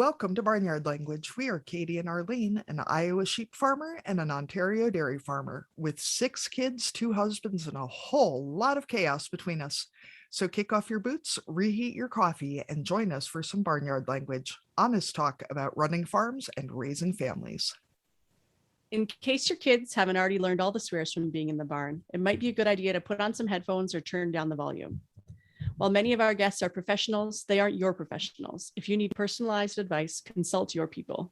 Welcome to Barnyard Language. We are Katie and Arlene, an Iowa sheep farmer and an Ontario dairy farmer, with 6 kids, 2 husbands, and a whole lot of chaos between us. So kick off your boots, reheat your coffee, and join us for some Barnyard Language, honest talk about running farms and raising families. In case your kids haven't already learned all the swears from being in the barn, it might be a good idea to put on some headphones or turn down the volume. While many of our guests are professionals, they aren't your professionals. If you need personalized advice, consult your people.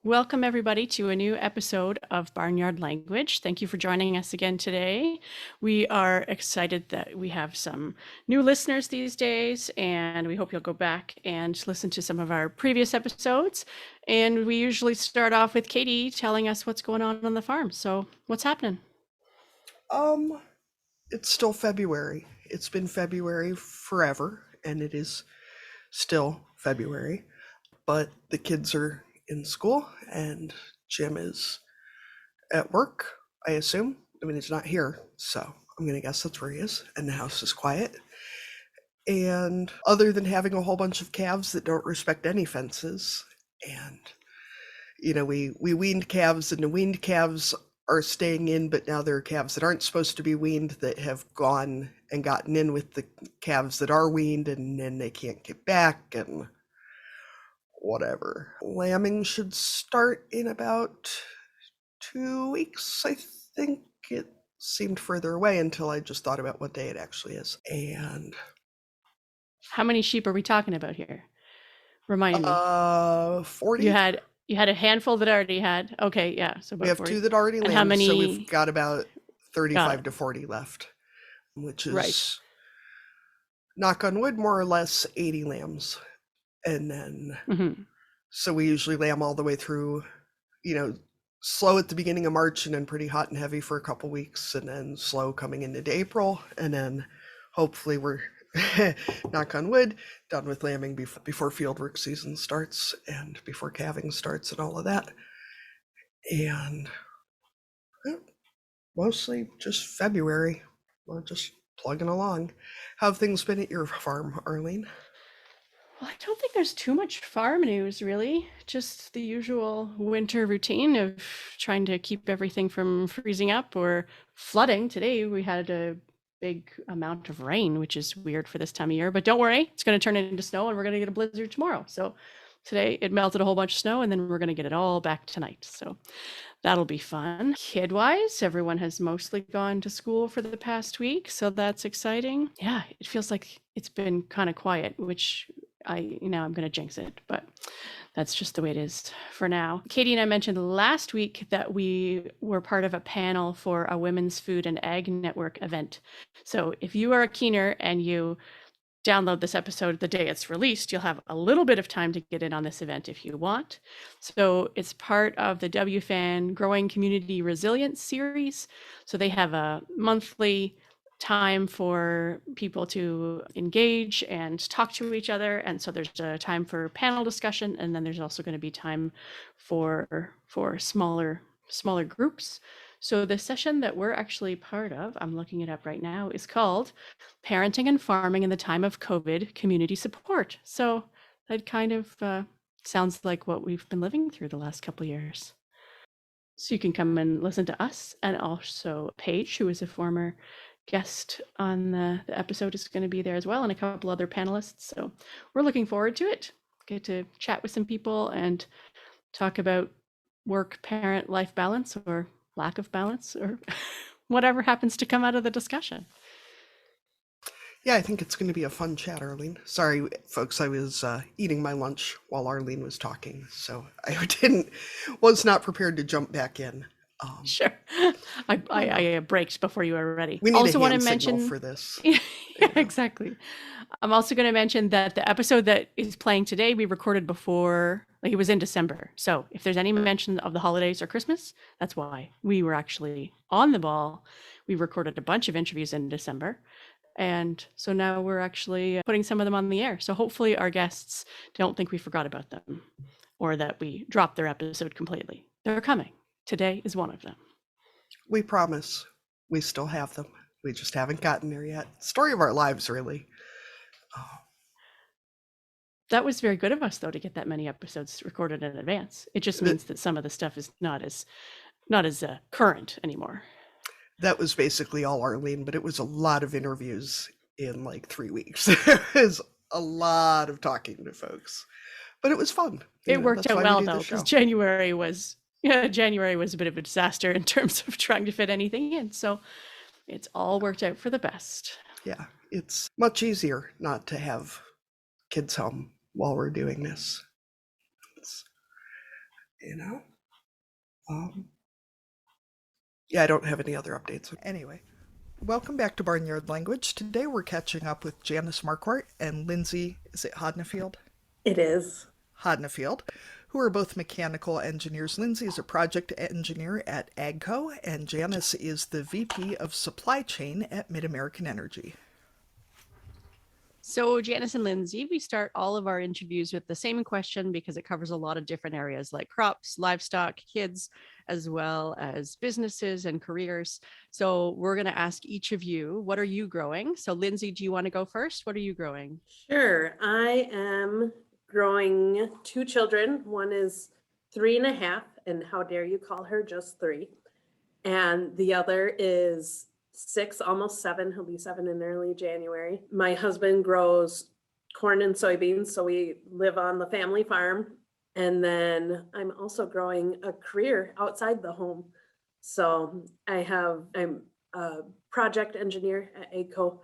Welcome, everybody, to a new episode of Barnyard Language. Thank you for joining us again today. We are excited that we have some new listeners these days, and we hope you'll go back and listen to some of our previous episodes. And we usually start off with Katie telling us what's going on the farm. So what's happening? It's still February. It's been February forever, and it is still February, but the kids are in school and Jim is at work, I assume. I mean, he's not here, so I'm going to guess that's where he is, and the house is quiet. And other than having a whole bunch of calves that don't respect any fences, and, you know, we weaned calves, and the weaned calves are staying in, but now there are calves that aren't supposed to be weaned that have gone and gotten in with the calves that are weaned, and then they can't get back, and whatever. Lambing should start in about 2 weeks, I think. It seemed further away until I just thought about what day it actually is. And how many sheep are we talking about here? Remind me. 40. You had a handful that already had. Okay, yeah. So we have 40. 2 that already lambed, how many? So we've got about 35 to 40 left, which is, right, knock on wood, more or less 80 lambs. And then, so we usually lamb all the way through, slow at the beginning of March and then pretty hot and heavy for a couple weeks, and then slow coming into April. And then hopefully we're, knock on wood, done with lambing before fieldwork season starts and before calving starts and all of that. And mostly just February. We're just plugging along. How have things been at your farm, Arlene? Well, I don't think there's too much farm news, really. Just the usual winter routine of trying to keep everything from freezing up or flooding. Today we had a big amount of rain, which is weird for this time of year, but don't worry, it's going to turn into snow and we're going to get a blizzard tomorrow. So today it melted a whole bunch of snow and then we're going to get it all back tonight. So that'll be fun. Kid-wise, everyone has mostly gone to school for the past week, so that's exciting. Yeah, it feels like it's been kind of quiet, which I'm going to jinx it, but that's just the way it is for now. Katie and I mentioned last week that we were part of a panel for a Women's Food and Ag Network event. So if you are a keener and you download this episode the day it's released, you'll have a little bit of time to get in on this event if you want. So it's part of the WFAN Growing Community Resilience series. So they have a monthly time for people to engage and talk to each other, and so there's a time for panel discussion, and then there's also going to be time for smaller groups. So the session that we're actually part of, I'm looking it up right now, is called Parenting and Farming in the Time of COVID Community Support. So that kind of sounds like what we've been living through the last couple of years. So you can come and listen to us, and also Paige, who is a former guest on the episode, is going to be there as well, and a couple other panelists. So we're looking forward to it. Get to chat with some people and talk about work, parent, life balance, or lack of balance, or whatever happens to come out of the discussion. Yeah, I think it's going to be a fun chat, Arlene. Sorry, folks, I was eating my lunch while Arlene was talking, so I was not prepared to jump back in. Sure. I braked before you were ready. We need also a hand signal for this. Yeah, exactly. I'm also going to mention that the episode that is playing today, we recorded before, like, it was in December. So if there's any mention of the holidays or Christmas, that's why. We were actually on the ball. We recorded a bunch of interviews in December. And so now we're actually putting some of them on the air. So hopefully our guests don't think we forgot about them or that we dropped their episode completely. They're coming. Today is one of them. We promise. We still have them. We just haven't gotten there yet. Story of our lives, really. That was very good of us, though, to get that many episodes recorded in advance. It just means that some of the stuff is not as current anymore. That was basically all Arlene, but it was a lot of interviews in like 3 weeks. It was a lot of talking to folks, but it was fun. It worked That's out why well, we do though, the because show. January was a bit of a disaster in terms of trying to fit anything in. So it's all worked out for the best. Yeah, it's much easier not to have kids home while we're doing this. It's, you know, yeah, I don't have any other updates. Anyway, welcome back to Barnyard Language. Today we're catching up with Janice Marquardt and Lindsay, is it Hodnefield? It is. Hodnefield, who are both mechanical engineers. Lindsay is a project engineer at AGCO, and Janice is the VP of Supply Chain at Mid-American Energy. So Janice and Lindsay, we start all of our interviews with the same question because it covers a lot of different areas like crops, livestock, kids, as well as businesses and careers. So we're going to ask each of you, what are you growing? So Lindsay, do you want to go first? What are you growing? Sure. I am growing 2 children. One is 3.5, and how dare you call her just 3. And the other is 6, almost 7. He'll be 7 in early January. My husband grows corn and soybeans, so we live on the family farm. And then I'm also growing a career outside the home. So I'm a project engineer at AGCO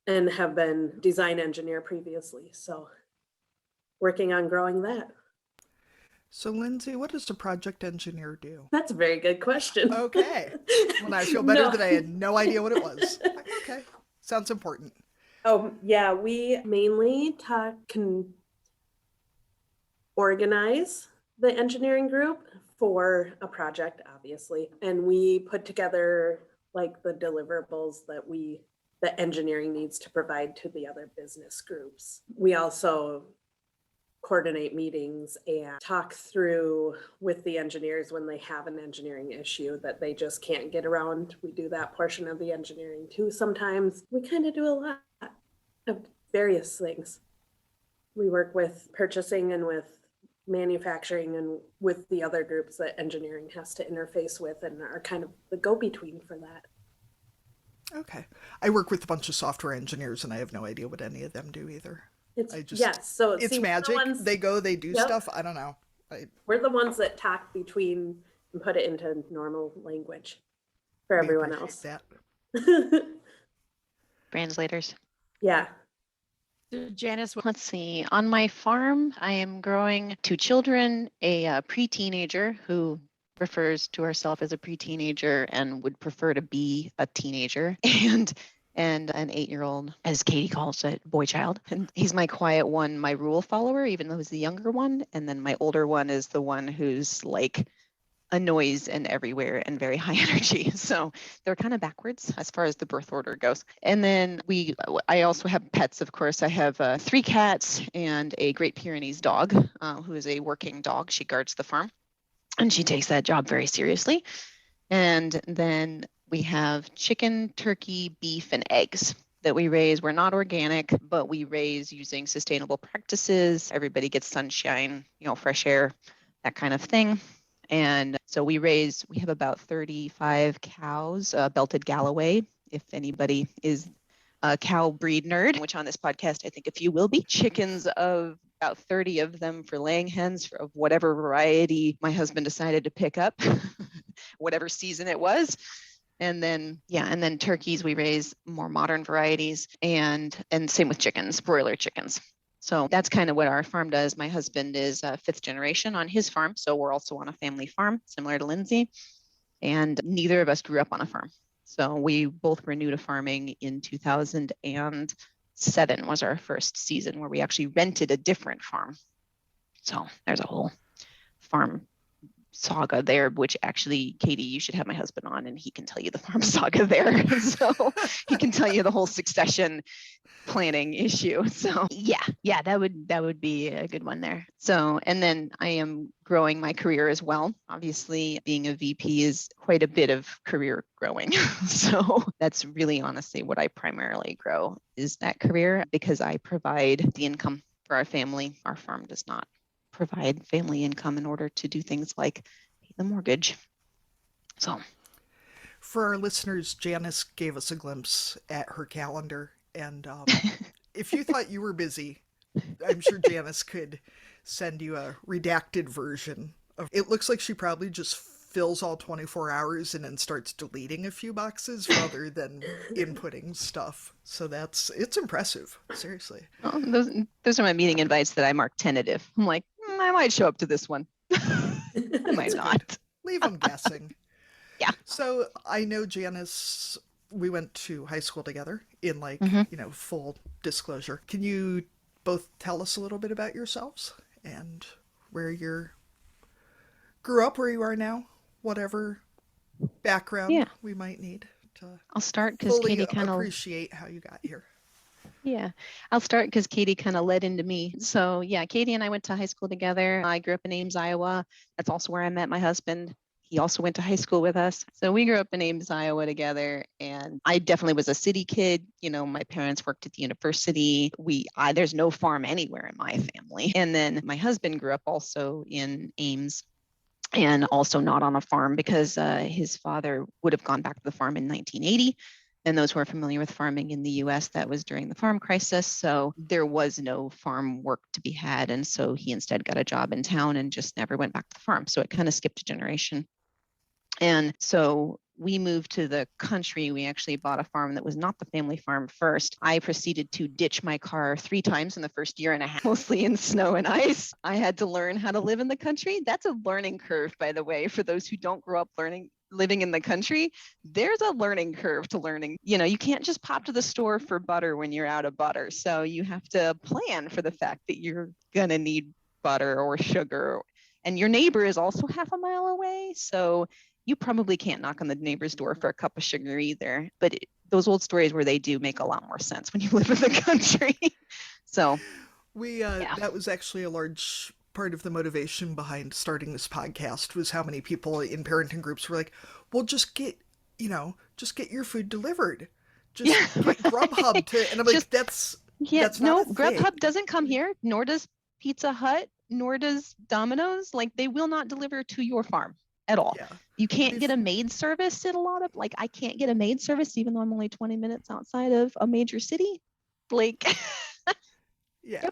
and have been design engineer previously. So working on growing that. So, Lindsay, what does a project engineer do? That's a very good question. Okay. Well, I feel better No. that I had no idea what it was. Okay. Sounds important. Oh, yeah, we mainly can organize the engineering group for a project, obviously. And we put together like the deliverables that the engineering needs to provide to the other business groups. We also coordinate meetings and talk through with the engineers when they have an engineering issue that they just can't get around. We do that portion of the engineering too. Sometimes we kind of do a lot of various things. We work with purchasing and with manufacturing and with the other groups that engineering has to interface with and are kind of the go-between for that. Okay. I work with a bunch of software engineers and I have no idea what any of them do either. So it's magic. They do Yep. stuff. I don't know. We're the ones that talk between and put it into normal language for everyone else. That. Translators. Yeah. Janice, Let's see. On my farm, I am growing 2 children, a pre-teenager who refers to herself as a pre-teenager and would prefer to be a teenager, and an 8-year-old, as Katie calls it, boy child. And he's my quiet one, my rule follower, even though he's the younger one. And then my older one is the one who's like a noise and everywhere and very high energy. So they're kind of backwards as far as the birth order goes. And then I also have pets, of course. I have 3 cats and a Great Pyrenees dog, who is a working dog. She guards the farm and she takes that job very seriously. And then we have chicken, turkey, beef, and eggs that we raise. We're not organic, but we raise using sustainable practices. Everybody gets sunshine, fresh air, that kind of thing. And so we have about 35 cows, belted Galloway, if anybody is a cow breed nerd, which on this podcast, I think a few will be. Chickens of about 30 of them for laying hens of whatever variety my husband decided to pick up, whatever season it was. And then turkeys, we raise more modern varieties, and same with chickens, broiler chickens. So that's kind of what our farm does. My husband is 5th generation on his farm, so we're also on a family farm, similar to Lindsay, and neither of us grew up on a farm. So we both were new to farming in 2007 was our first season where we actually rented a different farm. So there's a whole farm saga there, which actually, Katie, you should have my husband on and he can tell you the farm saga there. So he can tell you the whole succession planning issue. So yeah, that would be a good one there. So, and then I am growing my career as well. Obviously, being a VP is quite a bit of career growing. So that's really honestly what I primarily grow is that career, because I provide the income for our family. Our farm does not provide family income in order to do things like pay the mortgage. So For our listeners, Janice gave us a glimpse at her calendar. And if you thought you were busy, I'm sure Janice could send you a redacted version of it. Looks like she probably just fills all 24 hours and then starts deleting a few boxes rather than inputting stuff. So it's impressive, seriously. oh, those are my meeting invites that I mark tentative. I'm like, I might show up to this one. I might not. Leave them guessing. Yeah. So I know Janice, we went to high school together in full disclosure. Can you both tell us a little bit about yourselves and where you grew up, where you are now, whatever background we might need to I'll start because fully Katie kind of appreciate how you got here. Yeah, I'll start because Katie kind of led into me. So yeah, Katie and I went to high school together. I grew up in Ames, Iowa. That's also where I met my husband. He also went to high school with us. So we grew up in Ames, Iowa together. And I definitely was a city kid. You know, my parents worked at the university. There's no farm anywhere in my family. And then my husband grew up also in Ames and also not on a farm because his father would have gone back to the farm in 1980. And those who are familiar with farming in the US, that was during the farm crisis. So there was no farm work to be had. And so he instead got a job in town and just never went back to the farm. So it kind of skipped a generation. And so we moved to the country. We actually bought a farm that was not the family farm first. I proceeded to ditch my car 3 times in the first year and a half, mostly in snow and ice. I had to learn how to live in the country. That's a learning curve, by the way, for those who don't grow up living in the country. There's a learning curve to learning. You know, you can't just pop to the store for butter when you're out of butter. So you have to plan for the fact that you're going to need butter or sugar. And your neighbor is also half a mile away. So you probably can't knock on the neighbor's door for a cup of sugar either. But those old stories where they do make a lot more sense when you live in the country. So that was actually a large part of the motivation behind starting this podcast, was how many people in parenting groups were like, well, just get your food delivered. Just get Grubhub to, and I'm like, that's not a Grubhub thing. doesn't come here, nor does Pizza Hut, nor does Domino's. Like, they will not deliver to your farm at all. Yeah. You can't get a maid service at I can't get a maid service even though I'm only 20 minutes outside of a major city. Like, yeah.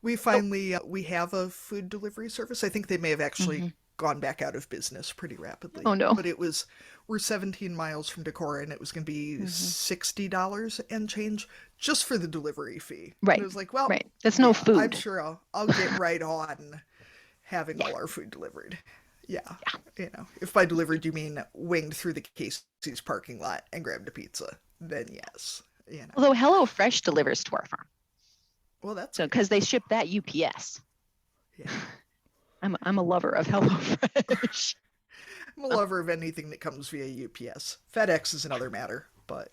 We finally we have a food delivery service. I think they may have actually gone back out of business pretty rapidly. Oh no. But we're 17 miles from Decorah, and it was going to be $60 and change just for the delivery fee. Right. And it was like, well, right. That's no food. I'm sure I'll get right on having all our food delivered. Yeah. You know, if by delivered you mean winged through the Casey's parking lot and grabbed a pizza, then yes. You know. Although HelloFresh delivers to our farm. Well, that's so because they ship that UPS. Yeah. I'm a lover of HelloFresh. I'm a lover of anything that comes via UPS. FedEx is another matter, but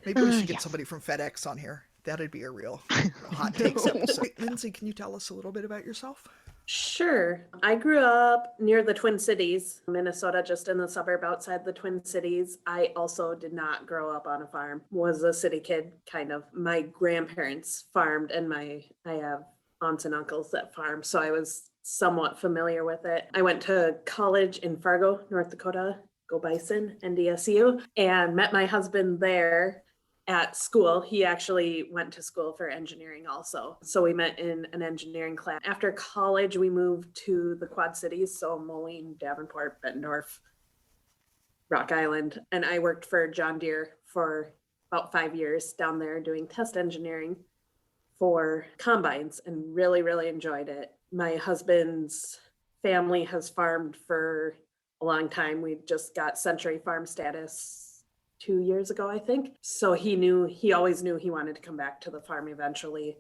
maybe we should get somebody from FedEx on here. That'd be a real hot takes episode. Lindsay, can you tell us a little bit about yourself? Sure. I grew up near the Twin Cities, Minnesota, just in the suburb outside the Twin Cities. I also did not grow up on a farm, was a city kid, kind of. My grandparents farmed, and I have aunts and uncles that farm, so I was somewhat familiar with it. I went to college in Fargo, North Dakota, go Bison, NDSU, and met my husband there at school. He actually went to school for engineering also. So we met in an engineering class. After college, we moved to the Quad Cities, so Moline, Davenport, Bettendorf, Rock Island. And I worked for John Deere for about 5 years down there doing test engineering for combines, and really, really enjoyed it. My husband's family has farmed for a long time. We just got Century Farm status 2 years ago, I think. So he always knew he wanted to come back to the farm eventually.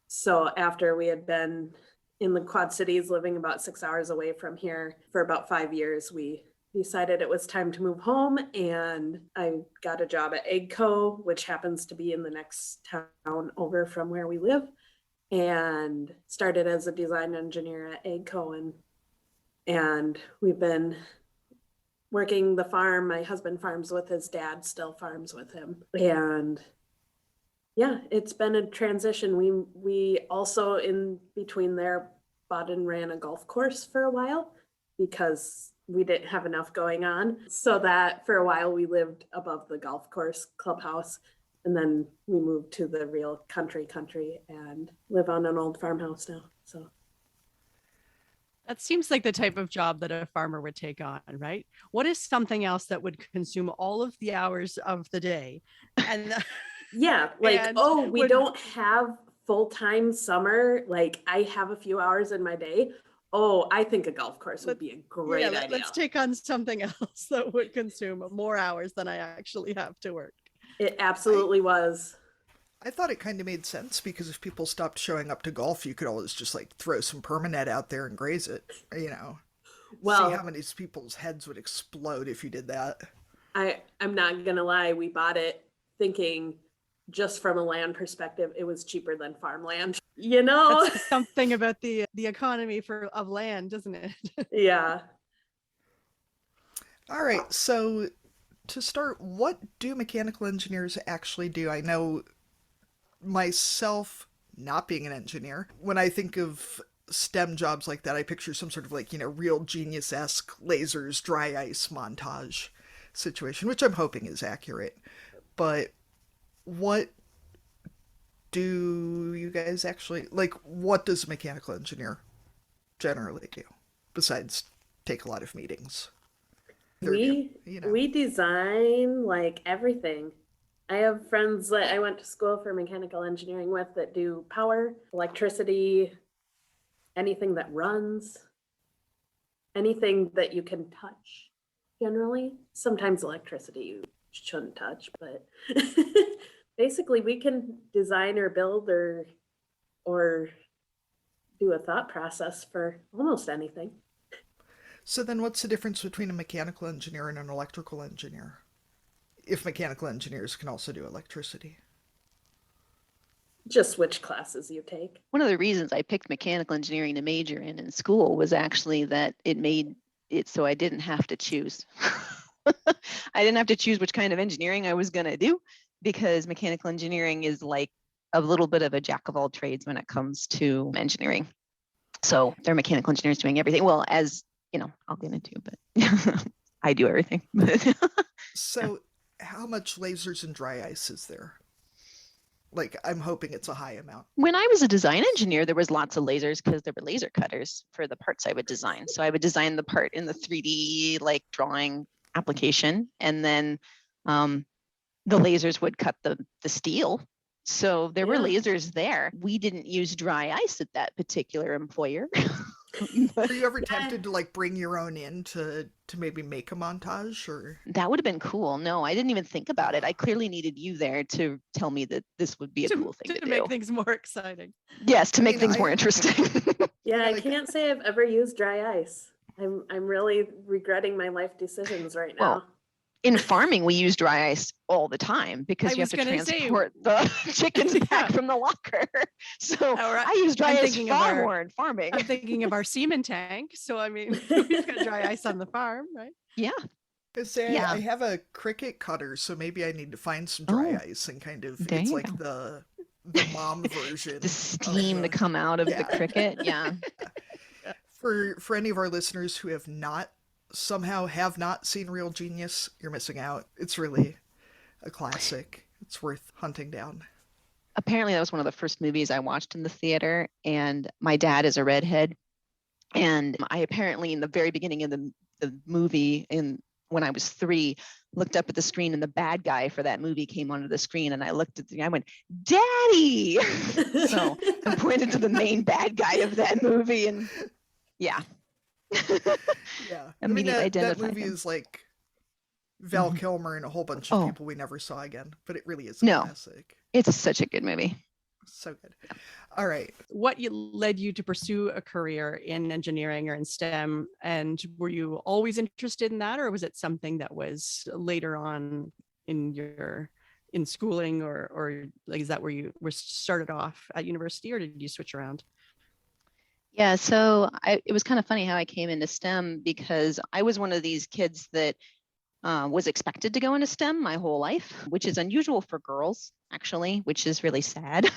So after we had been in the Quad Cities, living about 6 hours away from here for about 5 years, we decided it was time to move home, and I got a job at AGCO, which happens to be in the next town over from where we live, and started as a design engineer at AGCO, and we've been working the farm. My husband farms with his dad, still farms with him, and Yeah, it's been a transition. We also in between there bought and ran a golf course for a while because we didn't have enough going on. So that for a while we lived above the golf course clubhouse, and then we moved to the real country and live on an old farmhouse now. So That seems like the type of job that a farmer would take on, right? What is something else that would consume all of the hours of the day? And yeah, like, and oh, we would don't have full-time summer. Like I have a few hours in my day. Oh, I think a golf course would be a great idea. let's take on something else that would consume more hours than I actually have to work. It absolutely was. I thought it kind of made sense because if people stopped showing up to golf, you could always just like throw some permanet out there and graze it, you know. Well, see how many people's heads would explode if you did that. I'm not gonna lie, we bought it thinking just from a land perspective, it was cheaper than farmland. You know? That's something about the economy of land, isn't it? Yeah. All right, so to start, what do mechanical engineers actually do? I know myself not being an engineer, when I think of STEM jobs like that, I picture some sort of like, you know, real genius-esque lasers, dry ice montage situation, which I'm hoping is accurate. But what do you guys actually, like, what does a mechanical engineer generally do besides take a lot of meetings? We design like everything. I have friends that I went to school for mechanical engineering with that do power, electricity, anything that runs, anything that you can touch generally. Sometimes electricity you shouldn't touch, but basically we can design or build or do a thought process for almost anything. So then what's the difference between a mechanical engineer and an electrical engineer? If mechanical engineers can also do electricity. Just which classes you take. One of the reasons I picked mechanical engineering to major in school was actually that it made it so I didn't have to choose. I didn't have to choose which kind of engineering I was going to do, because mechanical engineering is like a little bit of a jack of all trades when it comes to engineering. So there are mechanical engineers doing everything. Well, as you know, I'll get into, but I do everything. So how much lasers and dry ice is there? Like, I'm hoping it's a high amount. When I was a design engineer, there was lots of lasers because there were laser cutters for the parts I would design. So I would design the part in the 3D like drawing application, and then the lasers would cut the steel. So there were lasers there. We didn't use dry ice at that particular employer. Were you ever tempted to like bring your own in to maybe make a montage? Or that would have been cool. No, I didn't even think about it. I clearly needed you there to tell me that this would be a cool thing to do. Make things more exciting. Yes, to make things more interesting. Yeah, I can't say I've ever used dry ice. I'm really regretting my life decisions right now. Well, in farming, we use dry ice all the time because you have to transport the chickens back from the locker. So I use dry ice far more in farming. I'm thinking of our semen tank. So, I mean, we've got dry ice on the farm, right? Yeah. I have a cricket cutter, so maybe I need to find some dry ice and kind of, it's like the mom version. The steam to come out of the cricket. Yeah. For any of our listeners who have not seen Real Genius, you're missing out. It's really a classic. It's worth hunting down. Apparently that was one of the first movies I watched in the theater, and my dad is a redhead, and I apparently in the very beginning of the movie, when I was 3, looked up at the screen, and the bad guy for that movie came onto the screen, and I looked at I went, "Daddy!" So I pointed to the main bad guy of that movie, and yeah. Yeah. Immediately that movie is like Val Kilmer and a whole bunch of people we never saw again, but it really is a classic. It's such a good movie. So good. All right. What led you to pursue a career in engineering or in STEM? And were you always interested in that, or was it something that was later on in schooling, or like, is that where you were started off at university, or did you switch around? Yeah, so it was kind of funny how I came into STEM, because I was one of these kids that was expected to go into STEM my whole life, which is unusual for girls, actually, which is really sad.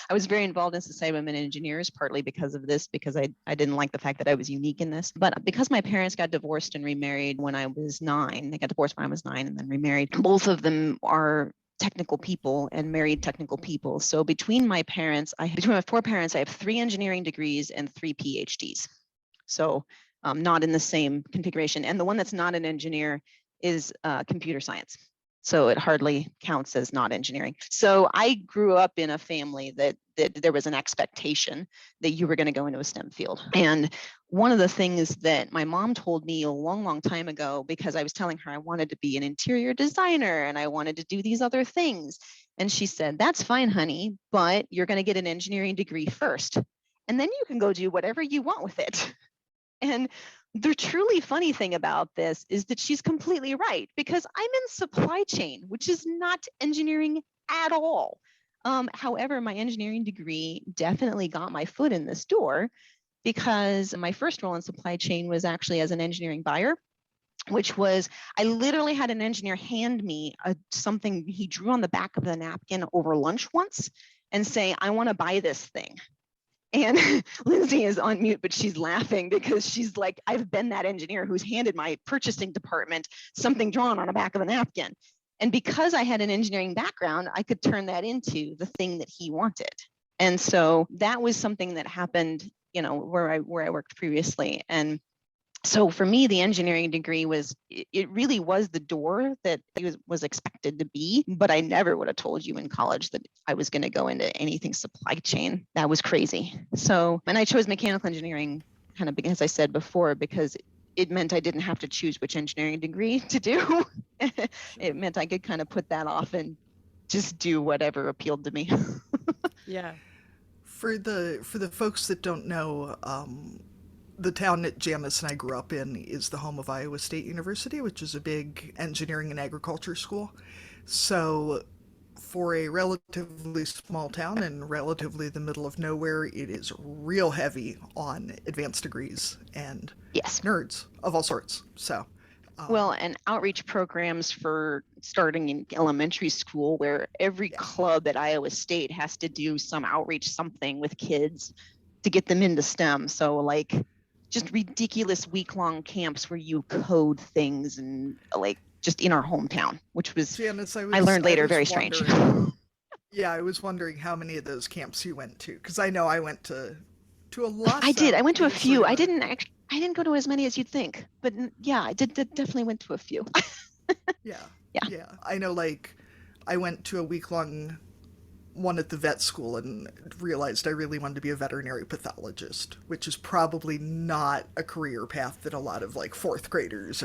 I was very involved in Society of Women Engineers, partly because of this, because I didn't like the fact that I was unique in this. But because my parents got divorced and remarried when I was 9, they got divorced when I was 9 and then remarried. Both of them are technical people and married technical people. So between my 4 parents, I have 3 engineering degrees and 3 PhDs. So not in the same configuration. And the one that's not an engineer is computer science. So it hardly counts as not engineering. So I grew up in a family that there was an expectation that you were going to go into a STEM field. And one of the things that my mom told me a long, long time ago, because I was telling her I wanted to be an interior designer and I wanted to do these other things. And she said, that's fine, honey, but you're going to get an engineering degree first. And then you can go do whatever you want with it. And the truly funny thing about this is that she's completely right, because I'm in supply chain, which is not engineering at all. However, my engineering degree definitely got my foot in this door, because my first role in supply chain was actually as an engineering buyer, which was, I literally had an engineer hand me something he drew on the back of the napkin over lunch once and say, I want to buy this thing. And Lindsay is on mute, but she's laughing because she's like, I've been that engineer who's handed my purchasing department something drawn on the back of a napkin. And because I had an engineering background, I could turn that into the thing that he wanted. And so that was something that happened, where I worked previously. And so for me, the engineering degree it really was the door that it was expected to be, but I never would have told you in college that I was going to go into anything supply chain. That was crazy. So, and I chose mechanical engineering kind of, as I said before, because it meant I didn't have to choose which engineering degree to do. It meant I could kind of put that off and just do whatever appealed to me. Yeah. For the folks that don't know, the town that Janice and I grew up in is the home of Iowa State University, which is a big engineering and agriculture school. So for a relatively small town and relatively the middle of nowhere, it is real heavy on advanced degrees and Yes. nerds of all sorts. So well, and outreach programs for starting in elementary school, where every club at Iowa State has to do some outreach, something with kids to get them into STEM. So like just ridiculous week-long camps where you code things, and like just in our hometown, which was, Janice, I learned later, very strange. Yeah, I was wondering how many of those camps you went to, because I know I went to a lot. I did. I went to a few. I didn't go to as many as you'd think, but yeah, I did definitely went to a few. Yeah. I know, like, I went to a week-long one at the vet school and realized I really wanted to be a veterinary pathologist, which is probably not a career path that a lot of like 4th graders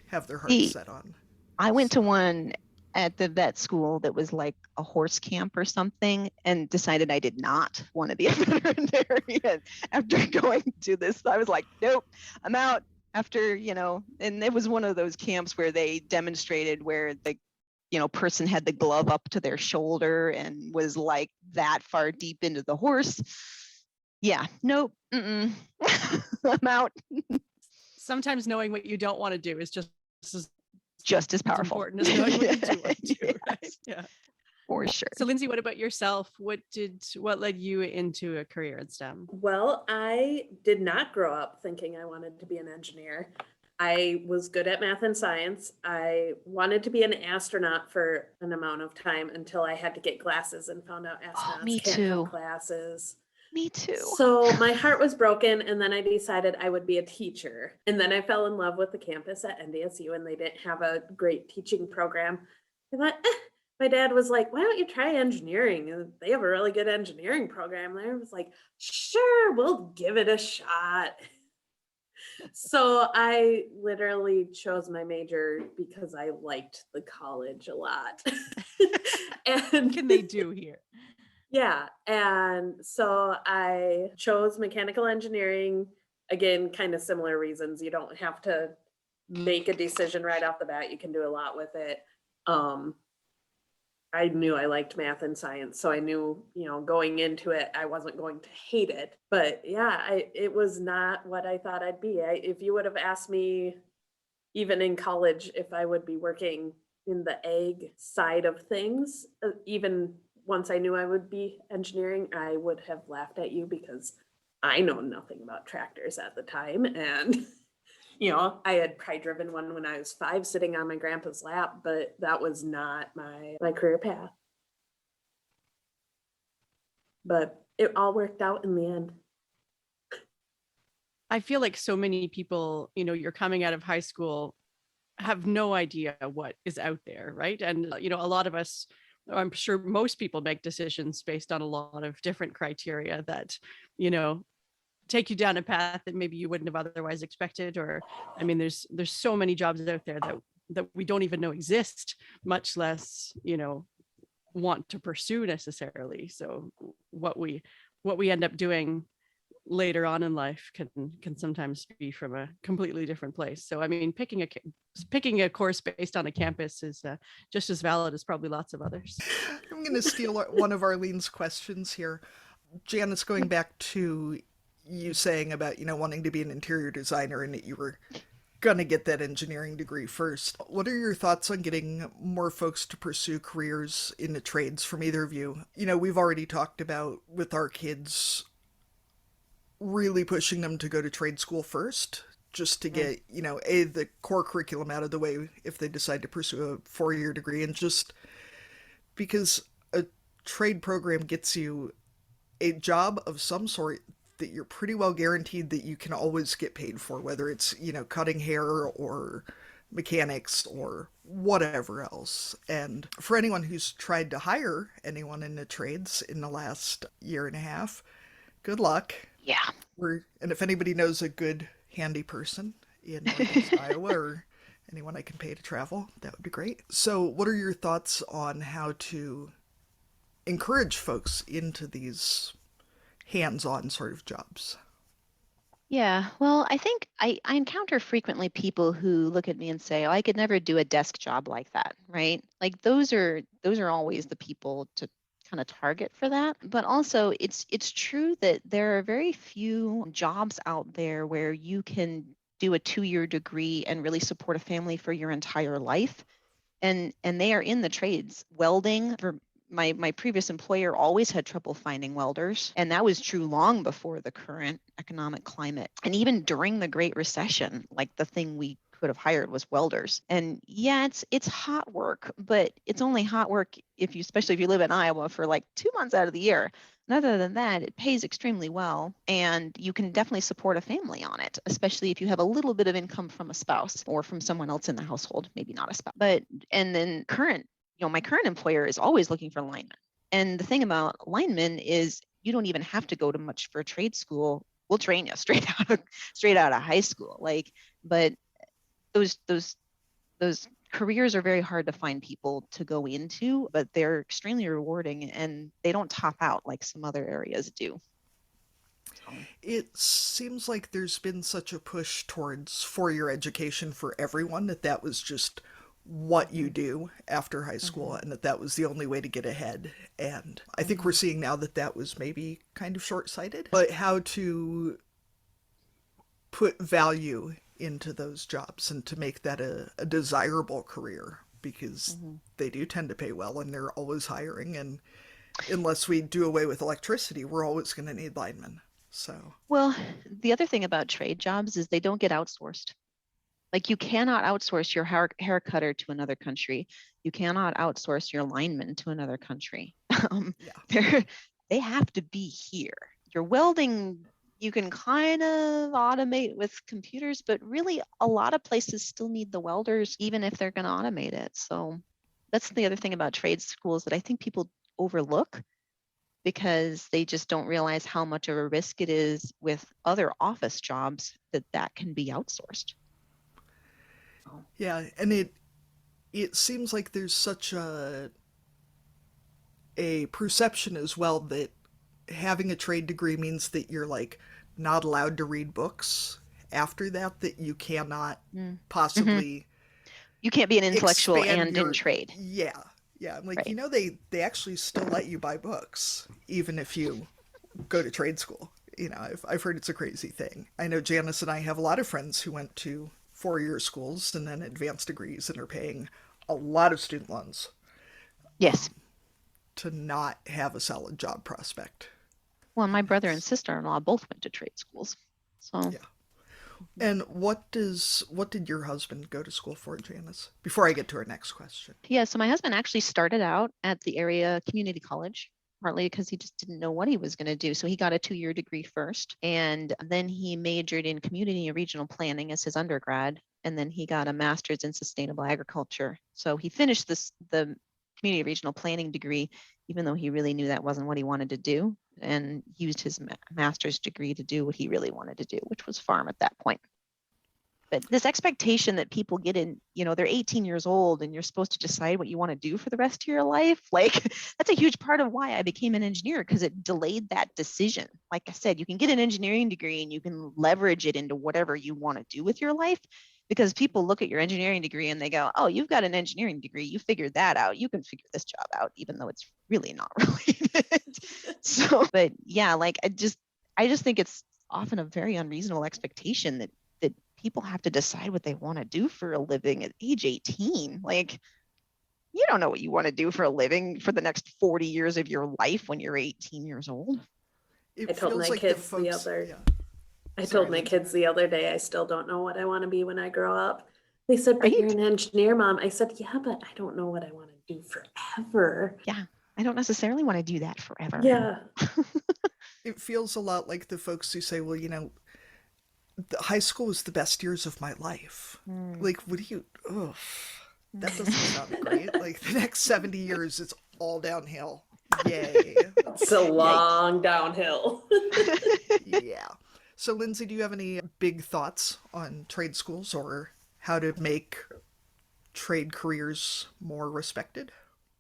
have their hearts set on. I went to one at the vet school that was like a horse camp or something, and decided I did not want to be a veterinarian after going to this. I was like, nope, I'm out. After, and it was one of those camps where they demonstrated where the person had the glove up to their shoulder and was like that far deep into the horse. Yeah, nope. I'm out. Sometimes knowing what you don't want to do is just as powerful. Important as knowing what you do want to do, Yes. right? Yeah. For sure. So Lindsay, what about yourself? What led you into a career in STEM? Well, I did not grow up thinking I wanted to be an engineer. I was good at math and science. I wanted to be an astronaut for an amount of time until I had to get glasses and found out astronauts can't have glasses. Me too. So my heart was broken, and then I decided I would be a teacher. And then I fell in love with the campus at NDSU, and they didn't have a great teaching program. I thought, my dad was like, why don't you try engineering? And they have a really good engineering program there. I was like, sure, we'll give it a shot. So I literally chose my major because I liked the college a lot. And what can they do here? Yeah. And so I chose mechanical engineering. Again, kind of similar reasons. You don't have to make a decision right off the bat. You can do a lot with it. I knew I liked math and science, so I knew, going into it, I wasn't going to hate it. But yeah, it was not what I thought I'd be. If you would have asked me even in college, if I would be working in the ag side of things, even once I knew I would be engineering, I would have laughed at you because I know nothing about tractors at the time. And, I had probably driven one when I was 5 sitting on my grandpa's lap, but that was not my career path. But it all worked out in the end. I feel like so many people, you're coming out of high school, have no idea what is out there, right? And, a lot of us, I'm sure most people make decisions based on a lot of different criteria that, take you down a path that maybe you wouldn't have otherwise expected. Or, I mean, there's so many jobs out there that we don't even know exist, much less, want to pursue necessarily. So what we end up doing later on in life can sometimes be from a completely different place. So I mean, picking a course based on a campus is just as valid as probably lots of others. I'm going to steal one of Arlene's questions here. Janice, going back to you saying about, wanting to be an interior designer and that you were going to get that engineering degree first. What are your thoughts on getting more folks to pursue careers in the trades from either of you? We've already talked about with our kids really pushing them to go to trade school first, just to get, the core curriculum out of the way if they decide to pursue a 4-year degree, and just because a trade program gets you a job of some sort that you're pretty well guaranteed that you can always get paid for, whether it's, cutting hair or mechanics or whatever else. And for anyone who's tried to hire anyone in the trades in the last year and a half, good luck. Yeah. And if anybody knows a good handy person in Northeast Iowa or anyone I can pay to travel, that would be great. So what are your thoughts on how to encourage folks into these hands-on sort of jobs? Yeah, well, I think I encounter frequently people who look at me and say, "Oh, I could never do a desk job like that," right? Like those are always the people to kind of target for that. But also it's true that there are very few jobs out there where you can do a 2-year degree and really support a family for your entire life. And they are in the trades. Welding, for my previous employer, always had trouble finding welders, and that was true long before the current economic climate. And even during the Great Recession, like the thing we could have hired was welders. And yeah, it's hot work, but it's only hot work especially if you live in Iowa for like 2 months out of the year. And other than that, it pays extremely well, and you can definitely support a family on it, especially if you have a little bit of income from a spouse or from someone else in the household, maybe not a spouse. And then my current employer is always looking for linemen. And the thing about linemen is you don't even have to go to much for trade school. We'll train you straight out of high school. But those careers are very hard to find people to go into, but they're extremely rewarding, and they don't top out like some other areas do. It seems like there's been such a push towards 4-year education for everyone that was just what you do after high school, and that was the only way to get ahead. And I think we're seeing now that was maybe kind of short-sighted, but how to put value into those jobs and to make that a desirable career, because they do tend to pay well and they're always hiring. And unless we do away with electricity, we're always going to need linemen. So, well, the other thing about trade jobs is they don't get outsourced. Like you cannot outsource your hair cutter to another country. You cannot outsource your lineman to another country. They have to be here. Your welding, you can kind of automate with computers, but really a lot of places still need the welders, even if they're going to automate it. So that's the other thing about trade schools that I think people overlook, because they just don't realize how much of a risk it is with other office jobs that can be outsourced. Yeah, and it seems like there's such a perception as well that having a trade degree means that you're like not allowed to read books after that you cannot possibly you can't be an intellectual and in trade. Yeah. I'm like, right. They actually still let you buy books even if you go to trade school. I've heard it's a crazy thing. I know Janice and I have a lot of friends who went to 4-year schools and then advanced degrees and are paying a lot of student loans Yes. to not have a solid job prospect. Well, my brother and sister-in-law both went to trade schools. So Yeah. And what did your husband go to school for, Janice? Before I get to our next question. yeah, so my husband actually started out at the area community college, partly because he just didn't know what he was going to do. So he got a 2-year degree first, and then he majored in community and regional planning as his undergrad, and then he got a master's in sustainable agriculture. So he finished the community regional planning degree, even though he really knew that wasn't what he wanted to do, and used his master's degree to do what he really wanted to do, which was farm at that point. But this expectation that people get in, they're 18 years old and you're supposed to decide what you want to do for the rest of your life. Like, that's a huge part of why I became an engineer, because it delayed that decision. Like I said, you can get an engineering degree and you can leverage it into whatever you want to do with your life, because people look at your engineering degree and they go, oh, you've got an engineering degree. You figured that out. You can figure this job out, even though it's really not related. So, but yeah, like I just think it's often a very unreasonable expectation that people have to decide what they want to do for a living at age 18. Like, you don't know what you want to do for a living for the next 40 years of your life when you're 18 years old. It I told feels my like kids the the folks, other- yeah. I Sorry, told my Lindsay. kids the other day, I still don't know what I want to be when I grow up. They said, but you're Right. an engineer, Mom. I said, yeah, but I don't know what I want to do forever. Yeah, I don't necessarily want to do that forever. Yeah. It feels a lot like the folks who say, well, the high school was the best years of my life. Like, what do you, ugh, that doesn't sound great. Like, the next 70 years, it's all downhill. Yay. It's a long downhill. Yeah. So, Lindsay, do you have any big thoughts on trade schools or how to make trade careers more respected?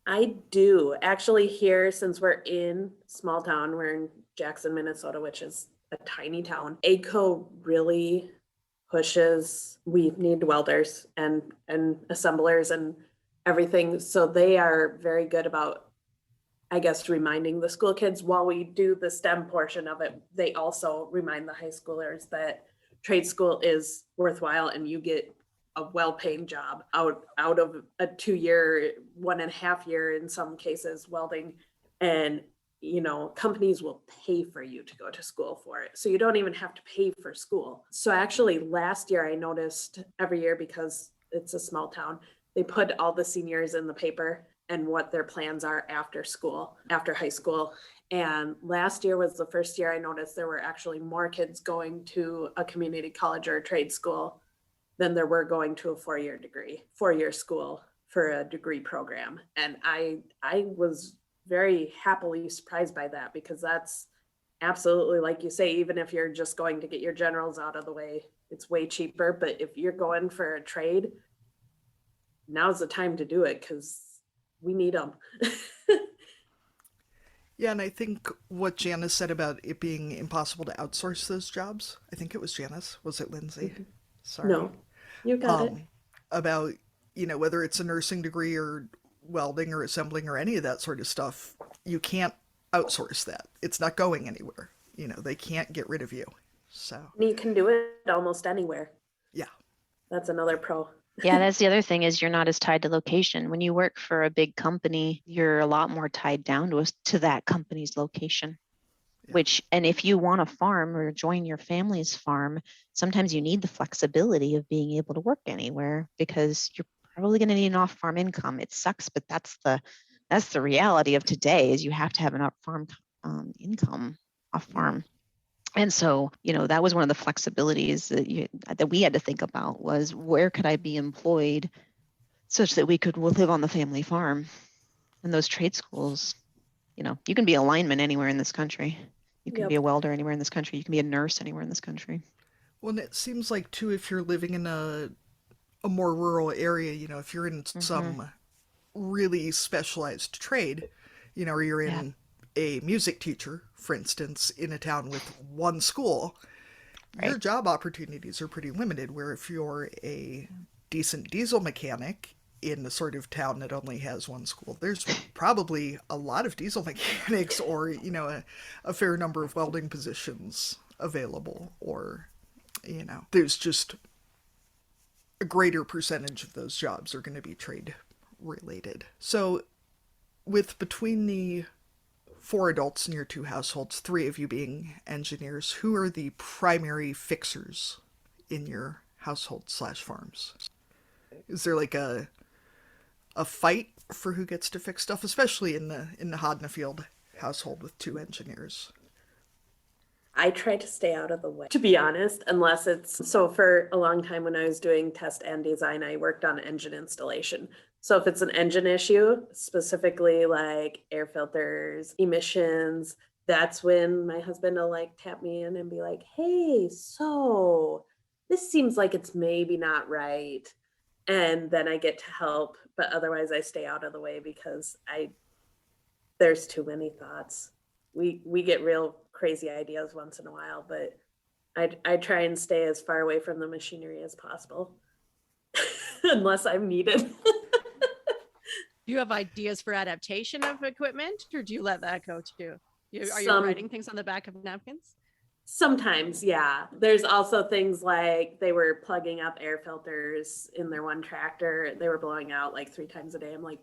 I do. Actually, here, since we're in small town, we're in Jackson, Minnesota, which is a tiny town. AGCO really pushes, we need welders and assemblers and everything. So they are very good about, I guess, reminding the school kids while we do the STEM portion of it. They also remind the high schoolers that trade school is worthwhile and you get a well-paying job out of a 2-year, 1.5 year in some cases welding, and companies will pay for you to go to school for it. So you don't even have to pay for school. So actually last year I noticed every year, because it's a small town, they put all the seniors in the paper and what their plans are after school, after high school. And last year was the first year I noticed there were actually more kids going to a community college or a trade school than there were going to a 4-year school for a degree program. And I was very happily surprised by that, because that's absolutely, like you say, even if you're just going to get your generals out of the way, it's way cheaper. But if you're going for a trade, now's the time to do it, because we need them. Yeah, and I think what Janice said about it being impossible to outsource those jobs, I think it was Janice, was it Lindsay? Sorry. No, you got it. About, whether it's a nursing degree or welding or assembling or any of that sort of stuff, you can't outsource that. It's not going anywhere. They can't get rid of you. So, And you can do it almost anywhere. yeah. That's another pro. Yeah, that's the other thing, is you're not as tied to location. When you work for a big company, you're a lot more tied down to that company's location. Yeah. And if you want to farm or join your family's farm, sometimes you need the flexibility of being able to work anywhere, because you're probably going to need an off-farm income. It sucks, but that's the reality of today, is you have to have an off-farm income off-farm. And so, that was one of the flexibilities that we had to think about, was where could I be employed such that we could live on the family farm. And those trade schools, you can be a lineman anywhere in this country. You can Yep. be a welder anywhere in this country. You can be a nurse anywhere in this country. Well, and it seems like, too, if you're living in a more rural area, if you're in some really specialized trade, or you're in a music teacher, for instance, in a town with one school, your Right. job opportunities are pretty limited. Where if you're a decent diesel mechanic in a sort of town that only has one school, there's probably a lot of diesel mechanics or, a fair number of welding positions available, or, there's just a greater percentage of those jobs are going to be trade related. So with between the 4 adults in your 2 households, 3 of you being engineers, who are the primary fixers in your household/farms? Is there like a fight for who gets to fix stuff, especially in the Hodnefield household with 2 engineers? I try to stay out of the way, to be honest, unless it's, so for a long time when I was doing test and design, I worked on engine installation. So if it's an engine issue, specifically like air filters, emissions, that's when my husband will like tap me in and be like, hey, so this seems like it's maybe not right. And then I get to help, but otherwise I stay out of the way because there's too many thoughts. We get real crazy ideas once in a while, but I try and stay as far away from the machinery as possible, unless I'm needed. Do you have ideas for adaptation of equipment, or do you let that go too? Are you Some- writing things on the back of napkins? Sometimes, yeah. There's also things like they were plugging up air filters in their one tractor. They were blowing out like 3 times a day. I'm like,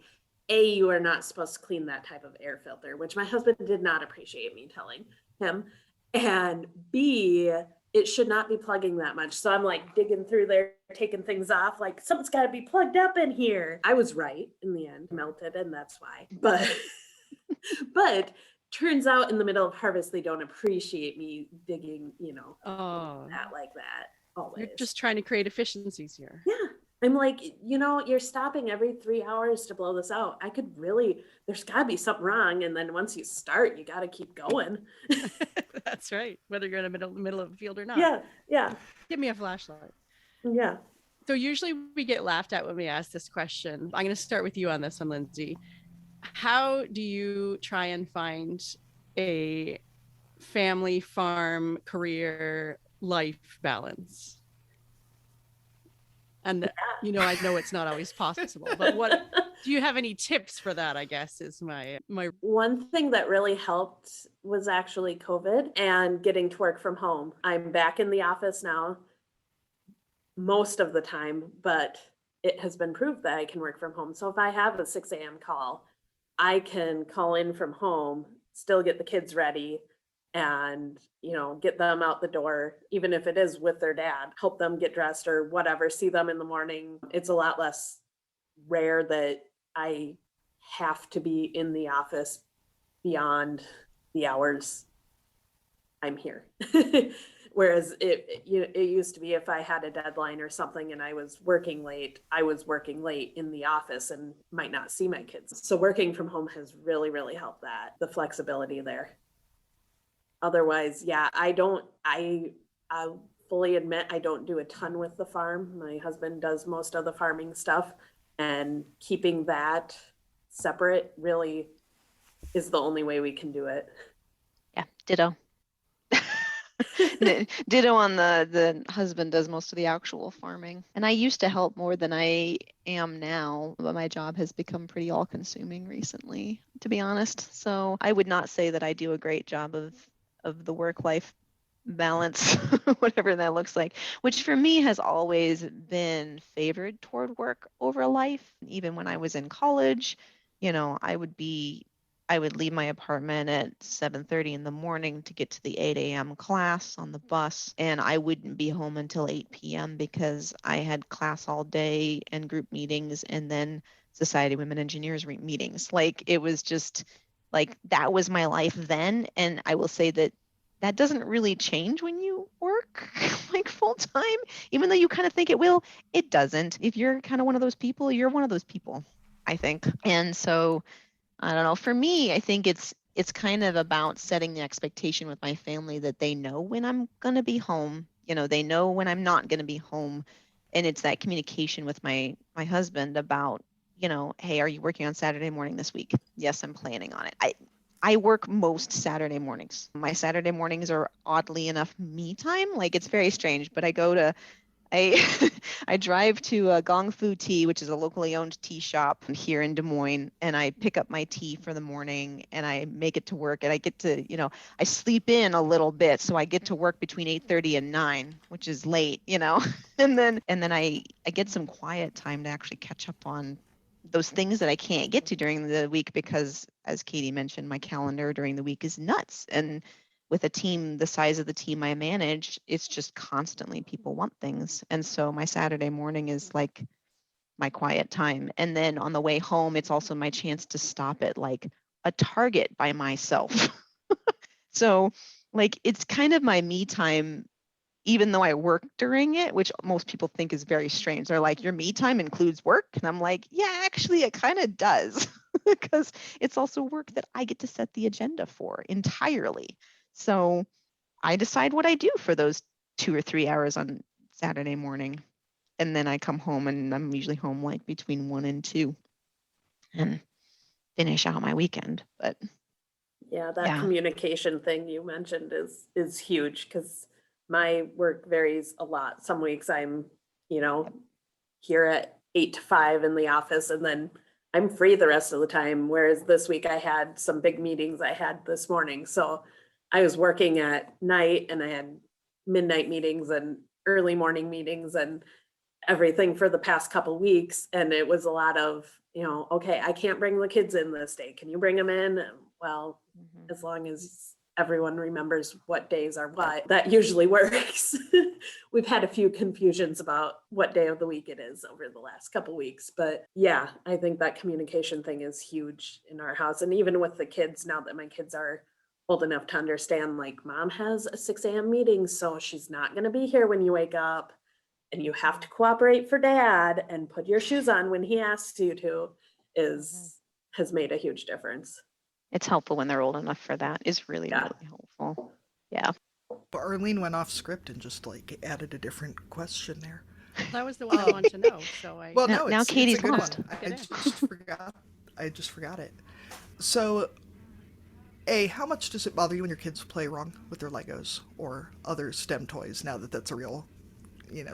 A, you are not supposed to clean that type of air filter, which my husband did not appreciate me telling him. And B, it should not be plugging that much. So I'm like digging through there, taking things off, like something's got to be plugged up in here. I was right in the end, melted, and that's why. But turns out in the middle of harvest, they don't appreciate me digging, Oh, that like that always. you're just trying to create efficiencies here. Yeah. I'm like, you're stopping every 3 hours to blow this out. I could really, there's got to be something wrong. And then once you start, you got to keep going. That's right. Whether you're in the middle of a field or not. Yeah. Yeah. Give me a flashlight. Yeah. So usually we get laughed at when we ask this question. I'm going to start with you on this one, Lindsay. How do you try and find a family, farm, career, life balance? And I know it's not always possible, but what do you have any tips for that? I guess is my One thing that really helped was actually COVID and getting to work from home. I'm back in the office now most of the time, but it has been proved that I can work from home. So if I have a 6 a.m. call, I can call in from home, still get the kids ready, and get them out the door, even if it is with their dad, help them get dressed or whatever, see them in the morning. It's a lot less rare that I have to be in the office beyond the hours I'm here. Whereas it used to be if I had a deadline or something and I was working late in the office and might not see my kids. So working from home has really, really helped that, the flexibility there. Otherwise, yeah, I fully admit I don't do a ton with the farm. My husband does most of the farming stuff, and keeping that separate really is the only way we can do it. Yeah, ditto. Ditto on the husband does most of the actual farming. And I used to help more than I am now, but my job has become pretty all-consuming recently, to be honest. So I would not say that I do a great job of the work-life balance, whatever that looks like, which for me has always been favored toward work over life. Even when I was in college, I would leave my apartment at 7:30 in the morning to get to the 8 a.m. class on the bus, and I wouldn't be home until 8 p.m. because I had class all day and group meetings and then Society of Women Engineers meetings. Like, it was just like, that was my life then. And I will say that doesn't really change when you work like full time, even though you kind of think it will. It doesn't. If you're kind of one of those people, you're one of those people, I think. And so I don't know. For me, I think it's kind of about setting the expectation with my family that they know when I'm going to be home. They know when I'm not going to be home. And it's that communication with my husband about, hey, are you working on Saturday morning this week? Yes, I'm planning on it. I work most Saturday mornings. My Saturday mornings are oddly enough me time. Like, it's very strange, but I go to I I drive to Gong Fu Tea, which is a locally owned tea shop here in Des Moines, and I pick up my tea for the morning and I make it to work, and I get to, I sleep in a little bit, so I get to work between 8:30 and 9, which is late, and then I get some quiet time to actually catch up on those things that I can't get to during the week because, as Katie mentioned, my calendar during the week is nuts. And with a team the size of the team I manage, it's just constantly people want things. And so my Saturday morning is like my quiet time. And then on the way home, it's also my chance to stop at like a Target by myself. So like it's kind of my me time, even though I work during it, which most people think is very strange. They're like, your me time includes work? And I'm like, yeah, actually it kind of does, because it's also work that I get to set the agenda for entirely. So I decide what I do for those 2 or 3 hours on Saturday morning. And then I come home, and I'm usually home like between 1 and 2 and finish out my weekend. But Yeah, that yeah. communication thing you mentioned is huge, because my work varies a lot. Some weeks I'm, here at 8 to 5 in the office, and then I'm free the rest of the time. Whereas this week I had some big meetings I had this morning. So I was working at night, and I had midnight meetings and early morning meetings and everything for the past couple weeks. And it was a lot of, okay, I can't bring the kids in this day. Can you bring them in? Well, as long as everyone remembers what days are what, that usually works. We've had a few confusions about what day of the week it is over the last couple weeks, but yeah, I think that communication thing is huge in our house. And even with the kids, now that my kids are old enough to understand, like, mom has a 6 a.m. meeting, so she's not going to be here when you wake up, and you have to cooperate for dad and put your shoes on when he asks you to, has made a huge difference. It's helpful when they're old enough for that. It's really, Yeah. really helpful. Yeah. But Arlene went off script and just like added a different question there. That was the one I wanted to know. So I. Well, Now- no, now it's Katie's a good lost. one. I Get in. just forgot. I just forgot it. So, how much does it bother you when your kids play wrong with their Legos or other STEM toys? Now that that's a real,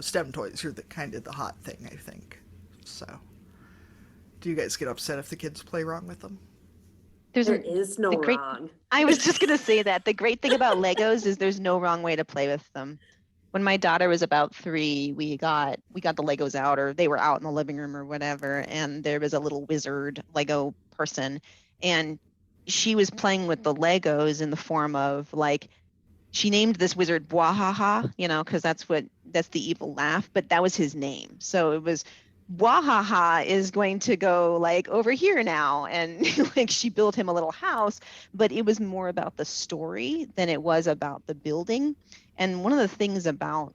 STEM toys are the kind of the hot thing, I think. So, do you guys get upset if the kids play wrong with them? There is no wrong. I was just going to say that. The great thing about Legos is there's no wrong way to play with them. When my daughter was about 3, we got the Legos out, or they were out in the living room or whatever, and there was a little wizard Lego person, and she was playing with the Legos in the form of like, she named this wizard Bwahaha, because that's the evil laugh, but that was his name. So it was, Bwahaha is going to go like over here now. And like she built him a little house, but it was more about the story than it was about the building. And one of the things about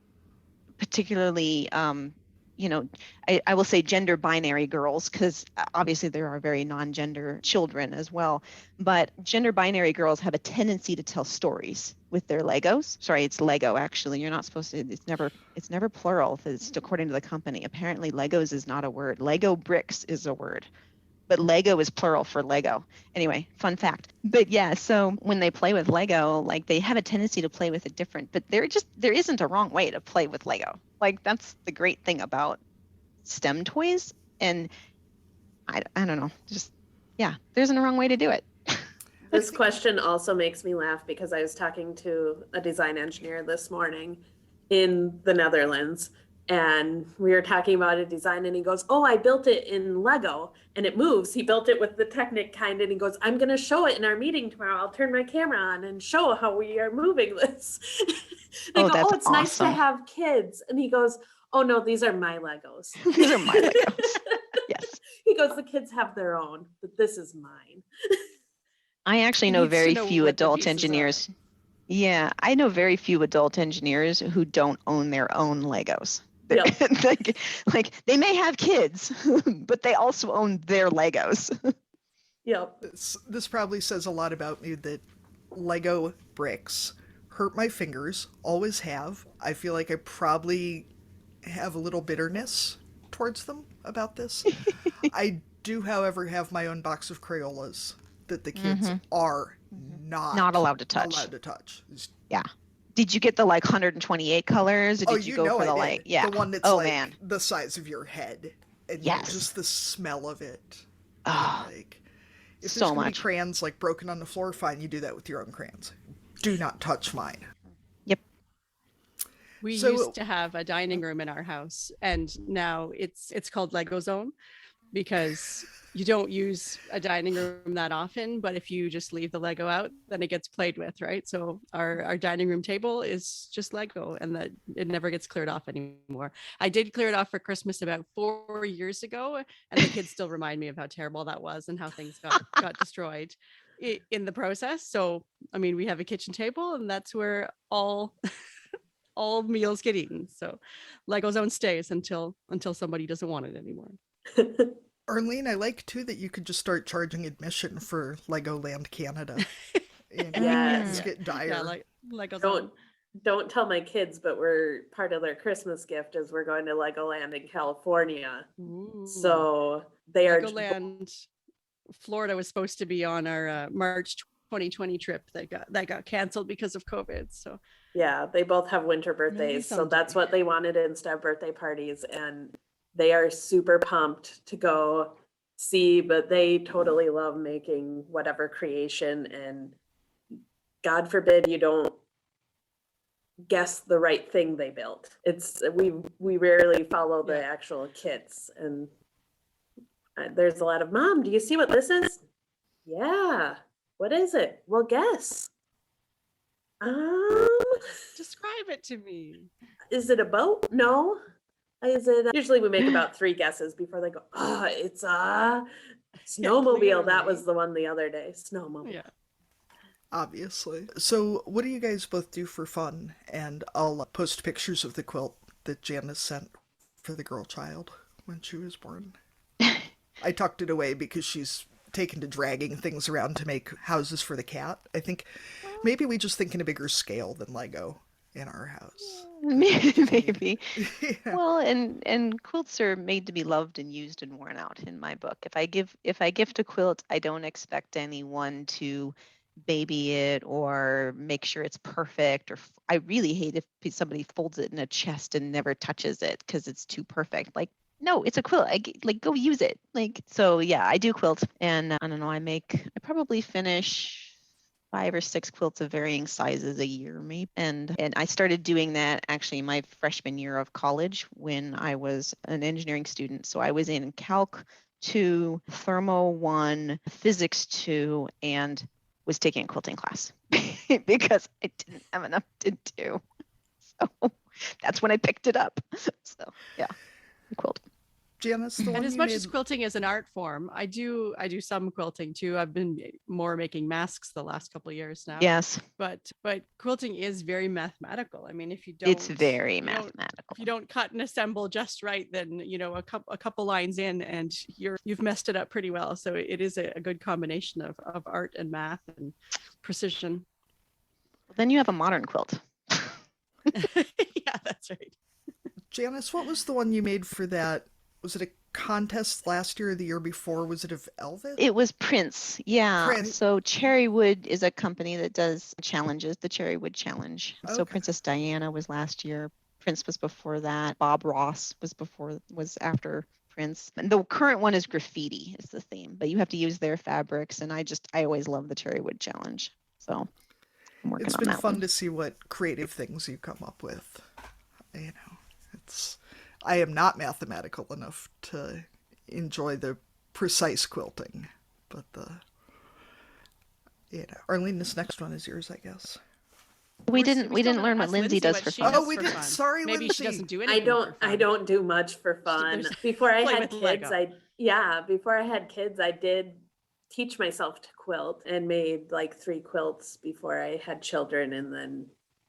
particularly, I will say gender binary girls, because obviously there are very non-gender children as well, but gender binary girls have a tendency to tell stories with their Legos. Sorry, it's Lego actually. You're not supposed to, it's never plural. It's according to the company. Apparently Legos is not a word. Lego bricks is a word, but Lego is plural for Lego. Anyway, fun fact. But yeah, so when they play with Lego, like they have a tendency to play with it different, but there isn't a wrong way to play with Lego. Like that's the great thing about STEM toys. And I don't know, there isn't a wrong way to do it. This question also makes me laugh because I was talking to a design engineer this morning in the Netherlands, and we were talking about a design, and he goes, oh, I built it in Lego and it moves. He built it with the Technic kind, and he goes, I'm going to show it in our meeting tomorrow. I'll turn my camera on and show how we are moving this. I go, that's it's nice to awesome. have kids. And he goes, oh no, these are my Legos. These are my Legos. Yes. He goes, the kids have their own, but this is mine. I actually He know needs to very know few what the adult pieces are. engineers. Yeah, I know very few adult engineers who don't own their own Legos. Yep. like they may have kids, but they also own their Legos. Yep. This probably says a lot about me that Lego bricks hurt my fingers, always have. I feel like I probably have a little bitterness towards them about this. I do, however, have my own box of Crayolas that the kids are not Not allowed to touch. Allowed to touch. It's Yeah. Did you get the like 128 colors, or Oh, did you go for the I like, did. yeah? The one that's Oh like man, the size of your head. And yes. just the smell of it. Oh, Like, if there's so going to be much. crayons like broken on the floor, fine, you do that with your own crayons. Do not touch mine. Yep. We So- used to have a dining room in our house, and now it's called Lego Zone because you don't use a dining room that often, but if you just leave the Lego out, then it gets played with, right? So our dining room table is just Lego, and that it never gets cleared off anymore. I did clear it off for Christmas about 4 years ago, and the kids still remind me of how terrible that was and how things got destroyed in the process. So I mean, we have a kitchen table, and that's where all all meals get eaten. So Lego Zone stays until somebody doesn't want it anymore. Arlene, I like too that you could just start charging admission for Legoland Canada. You know, Yes. things get dire. Yeah, like Lego Zone. Don't tell my kids, but we're part of their Christmas gift is we're going to Legoland in California. Ooh. So they are Legoland, Florida was supposed to be on our March 2020 trip that got canceled because of COVID. So yeah, they both have winter maybe birthdays. So someday. that's what they wanted instead of birthday parties. And they are super pumped to go see, but they totally love making whatever creation. And God forbid you don't guess the right thing they built. It's we rarely follow the Yeah. actual kits. And there's a lot of, Mom, do you see what this is? Yeah. What is it? Well, guess. Describe it to me. Is it a boat? No. Is it? Usually we make about 3 guesses before they go, oh, it's a snowmobile. That was clearly. the one the other day. Snowmobile. Yeah. Obviously. So, what do you guys both do for fun? And I'll post pictures of the quilt that Janice sent for the girl child when she was born. I tucked it away because she's taken to dragging things around to make houses for the cat. I think maybe we just think in a bigger scale than Lego in our house. Maybe. Yeah. Well, and quilts are made to be loved and used and worn out in my book. If I gift a quilt, I don't expect anyone to baby it or make sure it's perfect. Or I really hate if somebody folds it in a chest and never touches it because it's too perfect. Like, no, it's a quilt. Like, go use it. Like, so yeah, I do quilt, and I don't know. I probably finish 5 or 6 quilts of varying sizes a year, maybe. And I started doing that actually my freshman year of college when I was an engineering student. So I was in Calc 2, Thermo 1, Physics 2, and was taking a quilting class because I didn't have enough to do. So that's when I picked it up. So yeah, quilt. Janice, the one And as you much made... as quilting is an art form, I do some quilting too. I've been more making masks the last couple of years now. Yes, But quilting is very mathematical. I mean, if you it's don't, very if mathematical. you don't cut and assemble just right, then a couple lines in and you've messed it up pretty well. So it is a good combination of art and math and precision. Then you have a modern quilt. Yeah, that's right. Janice, what was the one you made for that? Was it a contest last year or the year before? Was it of Elvis? It was Prince. Yeah. Prince. So Cherrywood is a company that does challenges, the Cherrywood Challenge. So Okay. Princess Diana was last year. Prince was before that. Bob Ross was after Prince. And the current one is graffiti is the theme, but you have to use their fabrics. And I always love the Cherrywood Challenge. So I'm working It's on been that fun one. to see what creative things you come up with. I am not mathematical enough to enjoy the precise quilting, but Arlene, this next one is yours, I guess. We We're didn't still learn gonna what ask Lindsay does for she fun. does Oh, we for did. fun. Sorry, Maybe Lindsay. she doesn't do I anything. don't for I fun. don't do much for fun. There's- Before I play had with kids, Lego. before I had kids, I did teach myself to quilt and made like 3 quilts before I had children, and then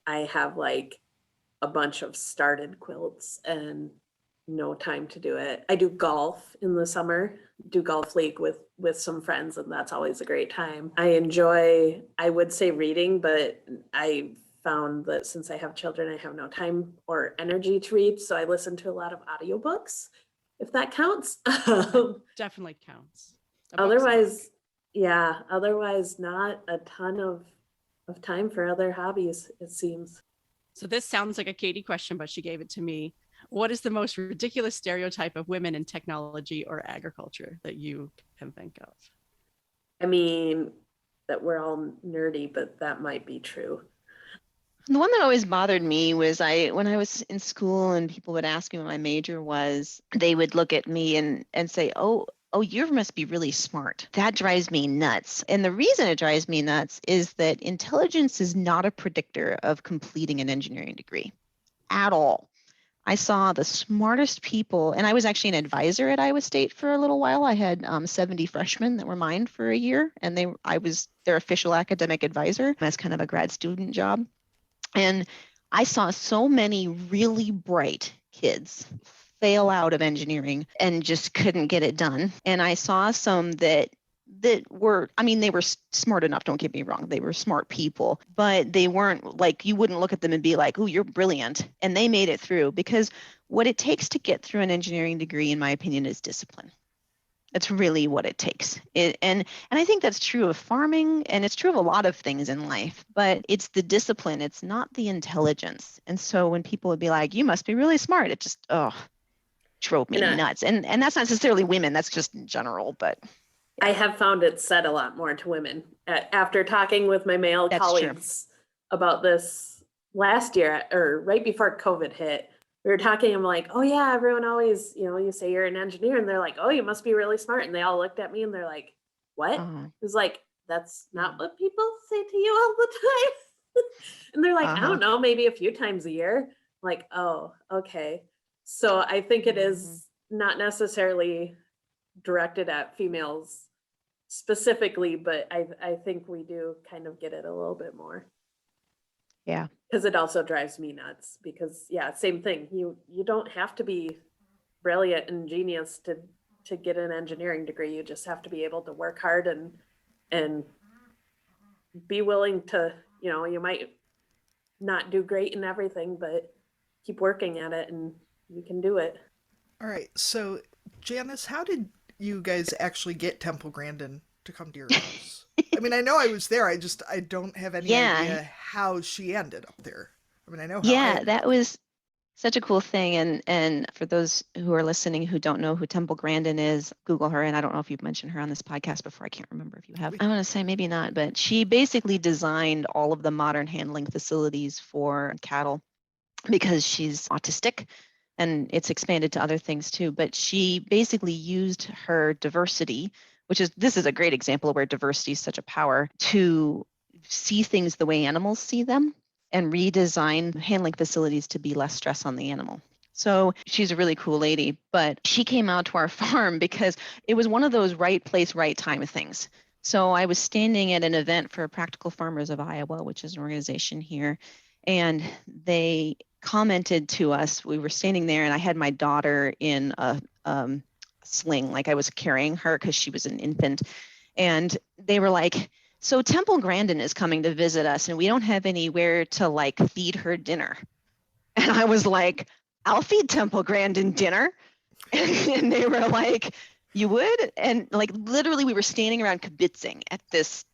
I have like a bunch of started quilts and no time to do it. I do golf in the summer, do golf league with some friends, and that's always a great time. I would say reading, but I found that since I have children, I have no time or energy to read, so I listen to a lot of audiobooks, if that counts. Definitely counts. A book's a book. Otherwise not a ton of time for other hobbies, it seems. So this sounds like a Katie question, but she gave it to me. What is the most ridiculous stereotype of women in technology or agriculture that you can think of? I mean, that we're all nerdy, but that might be true. The one that always bothered me was when I was in school and people would ask me what my major was, they would look at me and say, oh, you must be really smart. That drives me nuts. And the reason it drives me nuts is that intelligence is not a predictor of completing an engineering degree at all. I saw the smartest people, and I was actually an advisor at Iowa State for a little while. I had 70 freshmen that were mine for a year, and I was their official academic advisor as kind of a grad student job. And I saw so many really bright kids fail out of engineering and just couldn't get it done. And I saw some that were, I mean, they were smart enough, don't get me wrong, they were smart people, but they weren't like, you wouldn't look at them and be like, oh, you're brilliant. And they made it through, because what it takes to get through an engineering degree, in my opinion, is discipline. That's really what it takes. And I think that's true of farming, and it's true of a lot of things in life, but it's the discipline, it's not the intelligence. And so when people would be like, you must be really smart, it just, drove me nuts. And that's not necessarily women, that's just in general, but. I have found it said a lot more to women. After talking with my male colleagues about this last year, or right before COVID hit, we were talking, I'm like, oh yeah, everyone always, you say you're an engineer, and they're like, oh, you must be really smart. And they all looked at me and they're like, what? It was like, that's not what people say to you all the time. And they're like, I don't know, maybe a few times a year. I'm like, oh, okay. So I think it is not necessarily directed at females specifically, but I think we do kind of get it a little bit more. Yeah. Because it also drives me nuts, because same thing. You don't have to be brilliant and genius to get an engineering degree. You just have to be able to work hard and be willing to, you might not do great in everything, but keep working at it and you can do it. All right. So Janice, how did you guys actually get Temple Grandin to come to your house? I mean, I know I was there. I don't have any idea how she ended up there. I mean, I know how that was such a cool thing. And for those who are listening who don't know who Temple Grandin is, Google her. And I don't know if you've mentioned her on this podcast before. I can't remember if you have. I want to say maybe not, but she basically designed all of the modern handling facilities for cattle because she's autistic. And it's expanded to other things too. But she basically used her diversity, this is a great example of where diversity is such a power, to see things the way animals see them and redesign handling facilities to be less stress on the animal. So she's a really cool lady, but she came out to our farm because it was one of those right place, right time things. So I was standing at an event for Practical Farmers of Iowa, which is an organization here, and they commented to us, we were standing there and I had my daughter in a sling, like I was carrying her because she was an infant. And they were like, so Temple Grandin is coming to visit us and we don't have anywhere to feed her dinner. And I was like, I'll feed Temple Grandin dinner. And they were like, you would? And literally we were standing around kibitzing at this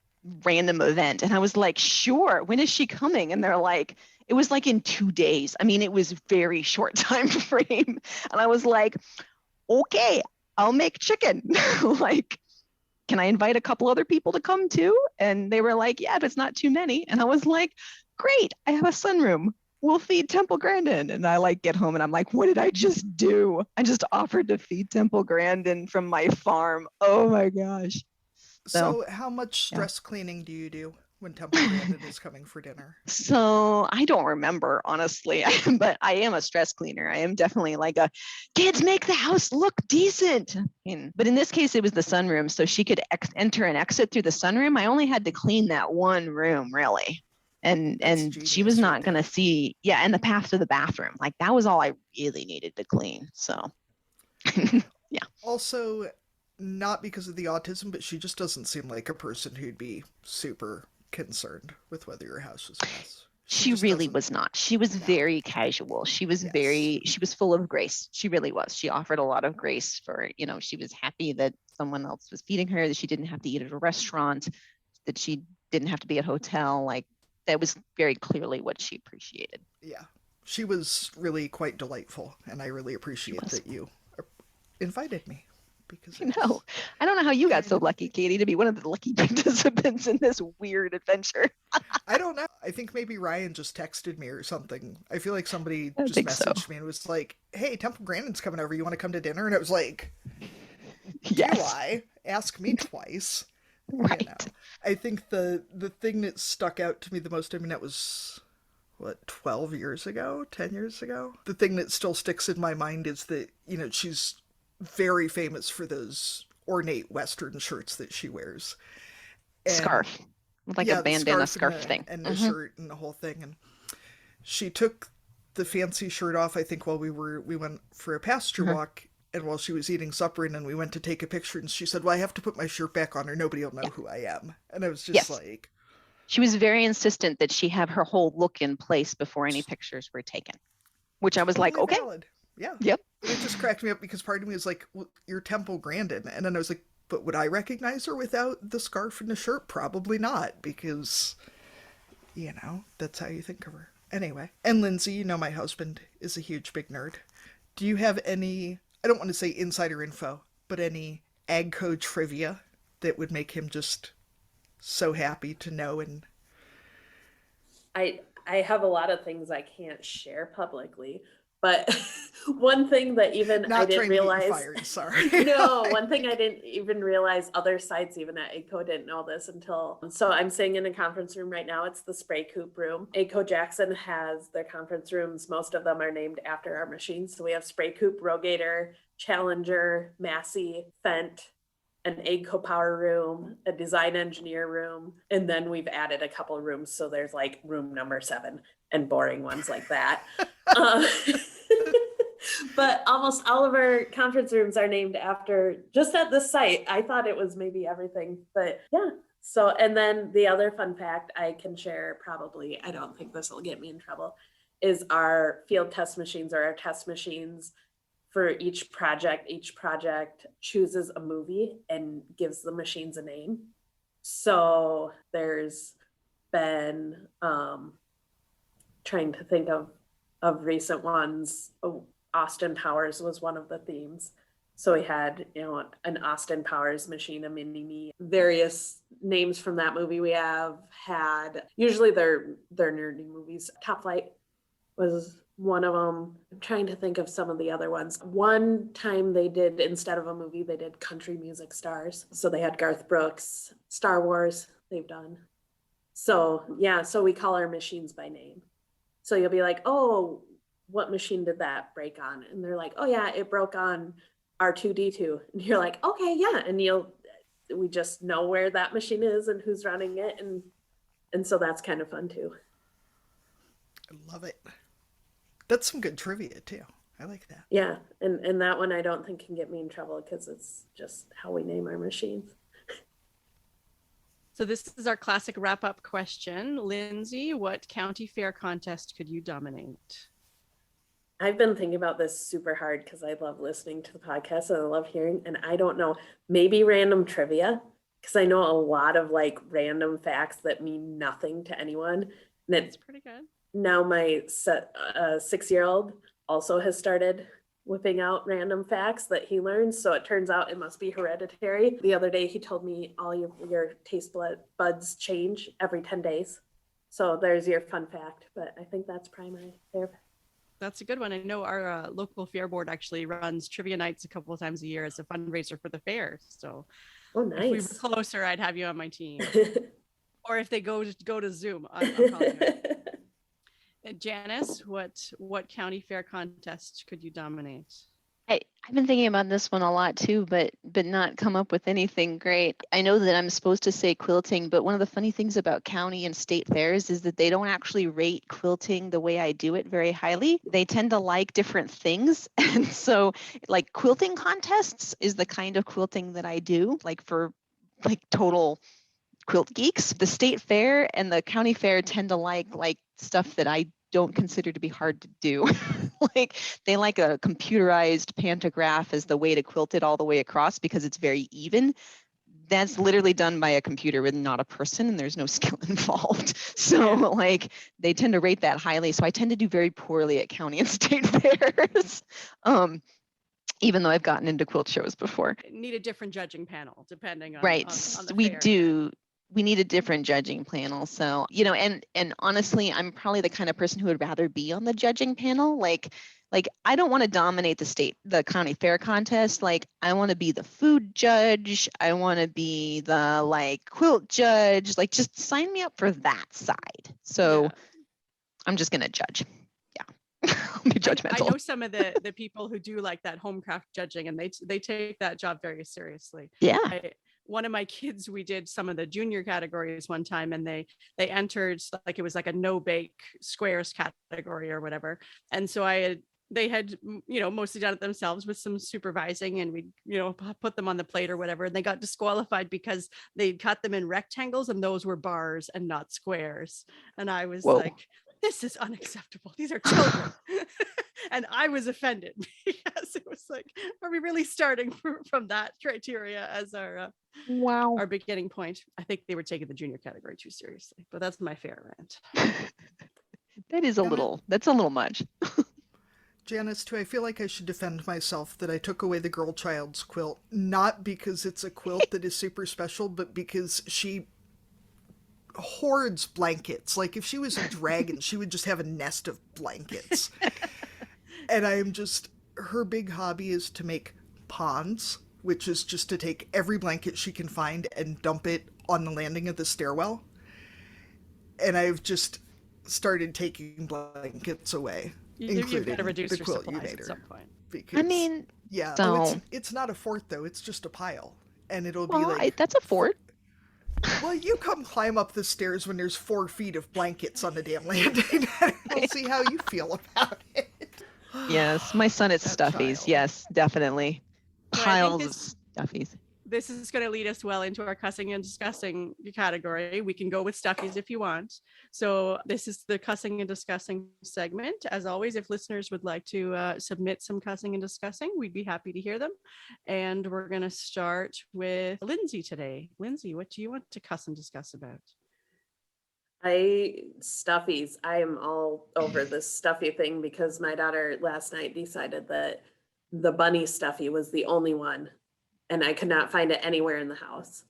random event. And I was like, sure, when is she coming? And they're like, it was in 2 days. I mean, it was very short time frame. And I was like, okay, I'll make chicken. Can I invite a couple other people to come too? And they were like, yeah, but it's not too many. And I was like, great, I have a sunroom. We'll feed Temple Grandin. And I get home and I'm like, what did I just do? I just offered to feed Temple Grandin from my farm. Oh my gosh. So how much stress cleaning do you do when Temple Grandin is coming for dinner? So I don't remember, honestly, but I am a stress cleaner. I am definitely kids make the house look decent. But in this case, it was the sunroom. So she could enter and exit through the sunroom. I only had to clean that one room, really. And she was not going to see, and the path to the bathroom. That was all I really needed to clean. So, yeah. Also, not because of the autism, but she just doesn't seem like a person who'd be super concerned with whether your house was a mess. She really was not. She was very casual. She was she was full of grace. She really was. She offered a lot of grace for, she was happy that someone else was feeding her, that she didn't have to eat at a restaurant, that she didn't have to be at a hotel. that was very clearly what she appreciated. Yeah. She was really quite delightful, and I really She appreciate was. that you invited me because I it's know. I don't know how you got kind so of a lucky, thing. Katie, to be one of the lucky participants in this weird adventure. I don't know. I think maybe Ryan just texted me or something. I feel like somebody I just think so. messaged me and was like, "Hey, Temple Grandin's coming over. You want to come to dinner?" And it was like, "Do Yes. I? Ask me twice." You Right. know. I think the thing that stuck out to me the most, I mean, that was what, 12 years ago, 10 years ago. The thing that still sticks in my mind is that, she's very famous for those ornate Western shirts that she wears. And Scarf. Like a yeah, the bandana scarf and scarf the thing. and the Hmm. shirt and the whole thing. And she took the fancy shirt off, I think, while we went for a pasture Hmm. walk, and while she was eating supper, and then we went to take a picture, and she said, "Well, I have to put my shirt back on or nobody will know Yeah. who I am." And I was just Yes. like, She was very insistent that she have her whole look in place before any pictures were taken, which I was like, totally okay, valid. Yeah. yep. And it just cracked me up because part of me was like, well, you're Temple Grandin. And then I was like, but would I recognize her without the scarf and the shirt? Probably not, because, that's how you think of her. Anyway. And Lindsay, my husband is a huge, big nerd. Do you have any, I don't want to say insider info, but any AGCO trivia that would make him just so happy to know? And I have a lot of things I can't share publicly, but one thing that even I not didn't trying to get you realize fired, sorry. no, one thing I didn't even realize, other sites even at ACO didn't know this until, so I'm sitting in a conference room right now. It's the spray coop room. ACO Jackson has their conference rooms. Most of them are named after our machines. So we have spray coop, Rogator, Challenger, Massey, Fendt, an AGCO power room, a design engineer room, and then we've added a couple of rooms. So there's like room number 7 and boring ones like that. But almost all of our conference rooms are named after, just at this site. I thought it was maybe everything, but yeah. So, and then the other fun fact I can share, probably, I don't think this will get me in trouble, is our field test machines, or our test machines for each project chooses a movie and gives the machines a name. So there's been trying to think of recent ones. Austin Powers was one of the themes. So we had, an Austin Powers machine, a mini me, various names from that movie. We have had, usually they're nerdy movies. Top Flight was one of them. I'm trying to think of some of the other ones. One time they did, instead of a movie, they did country music stars. So they had Garth Brooks, Star Wars, they've done. So yeah, so we call our machines by name. So you'll be like, oh, what machine did that break on? And they're like, oh yeah, it broke on R2D2. And you're like, okay, yeah. And we just know where that machine is and who's running it. And so that's kind of fun too. I love it. That's some good trivia too. I like that. Yeah. And that one I don't think can get me in trouble because it's just how we name our machines. So this is our classic wrap-up question. Lindsay, what county fair contest could you dominate? I've been thinking about this super hard because I love listening to the podcast and I love hearing, and I don't know, maybe random trivia, because I know a lot of like random facts that mean nothing to anyone. And That's pretty good. now my 6-year-old also has started whipping out random facts that he learns. So it turns out it must be hereditary. The other day he told me all your taste buds change every 10 days. So there's your fun fact, but I think that's probably my favorite. That's a good one. I know our local fair board actually runs trivia nights a couple of times a year as a fundraiser for the fair. So Oh, if we were nice. closer, I'd have you on my team. Or if they go to Zoom, I'm calling you. Janice, what county fair contest could you dominate? I've been thinking about this one a lot too, but not come up with anything great. I know that I'm supposed to say quilting, but one of the funny things about county and state fairs is that they don't actually rate quilting the way I do it very highly. They tend to like different things. And so like quilting contests is the kind of quilting that I do, like for like total quilt geeks. The state fair and the county fair tend to like stuff that I don't consider to be hard to do. Like they like a computerized pantograph as the way to quilt it all the way across because it's very even. that's literally done by a computer with not a person, and there's no skill involved. So like they tend to rate that highly. So I tend to do very poorly at county and state fairs. Even though I've gotten into quilt shows before. Need a different judging panel depending on, Right. on the We fair. do. We need a different judging panel. So, you know, and honestly, I'm probably the kind of person who would rather be on the judging panel. Like I don't want to dominate the county fair contest. Like I want to be the food judge. I want to be the like quilt judge. Like just sign me up for that side. So Yeah. I'm just going to judge. Yeah. I'll be judgmental. I know some of the people who do like that home craft judging, and they take that job very seriously. Yeah. One of my kids, we did some of the junior categories one time, and they entered, like it was like a no bake squares category or whatever. And so they had, you know, mostly done it themselves with some supervising, and we, you know, put them on the plate or whatever. And they got disqualified because they'd cut them in rectangles and those were bars and not squares. And I was like, this is unacceptable. These are children. And I was offended because it was like, are we really starting from that criteria as our beginning point? I think they were taking the junior category too seriously, but that's my fair rant. That's a little much. Janice, too, I feel like I should defend myself that I took away the girl child's quilt, not because it's a quilt that is super special, but because she hoards blankets. Like if she was a dragon, she would just have a nest of blankets. And her big hobby is to make ponds, which is just to take every blanket she can find and dump it on the landing of the stairwell. And I've just started taking blankets away, You've got to reduce your supplies at some point. Because, I mean, yeah, so... it's not a fort though. It's just a pile, and it'll be that's a fort. Well, you come climb up the stairs when there's 4 feet of blankets on the damn landing. We'll see how you feel about it. Yes, my son at Stuffies. Child. Yes, definitely. Well, Piles of Stuffies. This is going to lead us well into our cussing and discussing category. We can go with Stuffies if you want. So this is the cussing and discussing segment. As always, if listeners would like to submit some cussing and discussing, we'd be happy to hear them. And we're going to start with Lindsay today. Lindsay, what do you want to cuss and discuss about? Stuffies. I am all over this stuffy thing because my daughter last night decided that the bunny stuffy was the only one, and I could not find it anywhere in the house.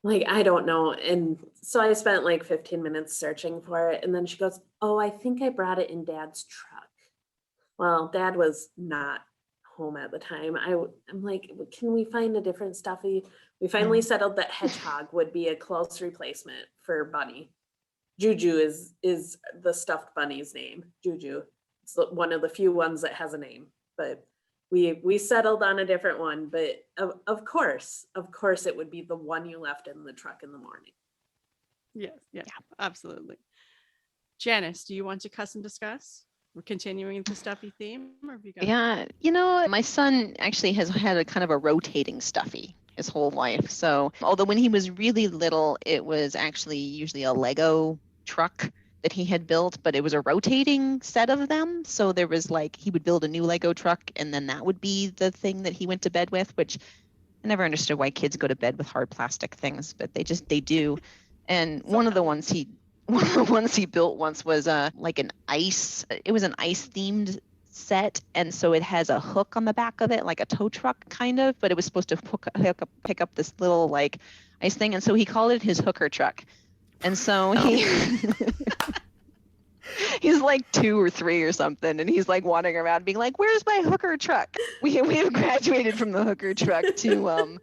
Like, I don't know. And so I spent like 15 minutes searching for it. And then she goes, oh, I think I brought it in Dad's truck. Well, Dad was not home at the time. I'm like, can we find a different stuffy? We finally settled that hedgehog would be a close replacement for bunny. Juju is the stuffed bunny's name. Juju. It's one of the few ones that has a name, but we settled on a different one. But of course it would be the one you left in the truck in the morning. Yes, yeah, absolutely. Janice, do you want to cuss and discuss? We're continuing the stuffy theme, or have you got? Yeah, you know, my son actually has had a kind of a rotating stuffy his whole life. So although when he was really little, it was actually usually a Lego truck that he had built, but it was a rotating set of them. So there was like, he would build a new Lego truck and then that would be the thing that he went to bed with, which I never understood why kids go to bed with hard plastic things, but they do. And one of the ones he built once was like an ice themed set, and so it has a hook on the back of it, like a tow truck kind of, but it was supposed to pick up this little like ice thing, and so he called it his hooker truck. And so he's like 2 or 3 or something, and he's like wandering around being like, where's my hooker truck? We have graduated from the hooker truck to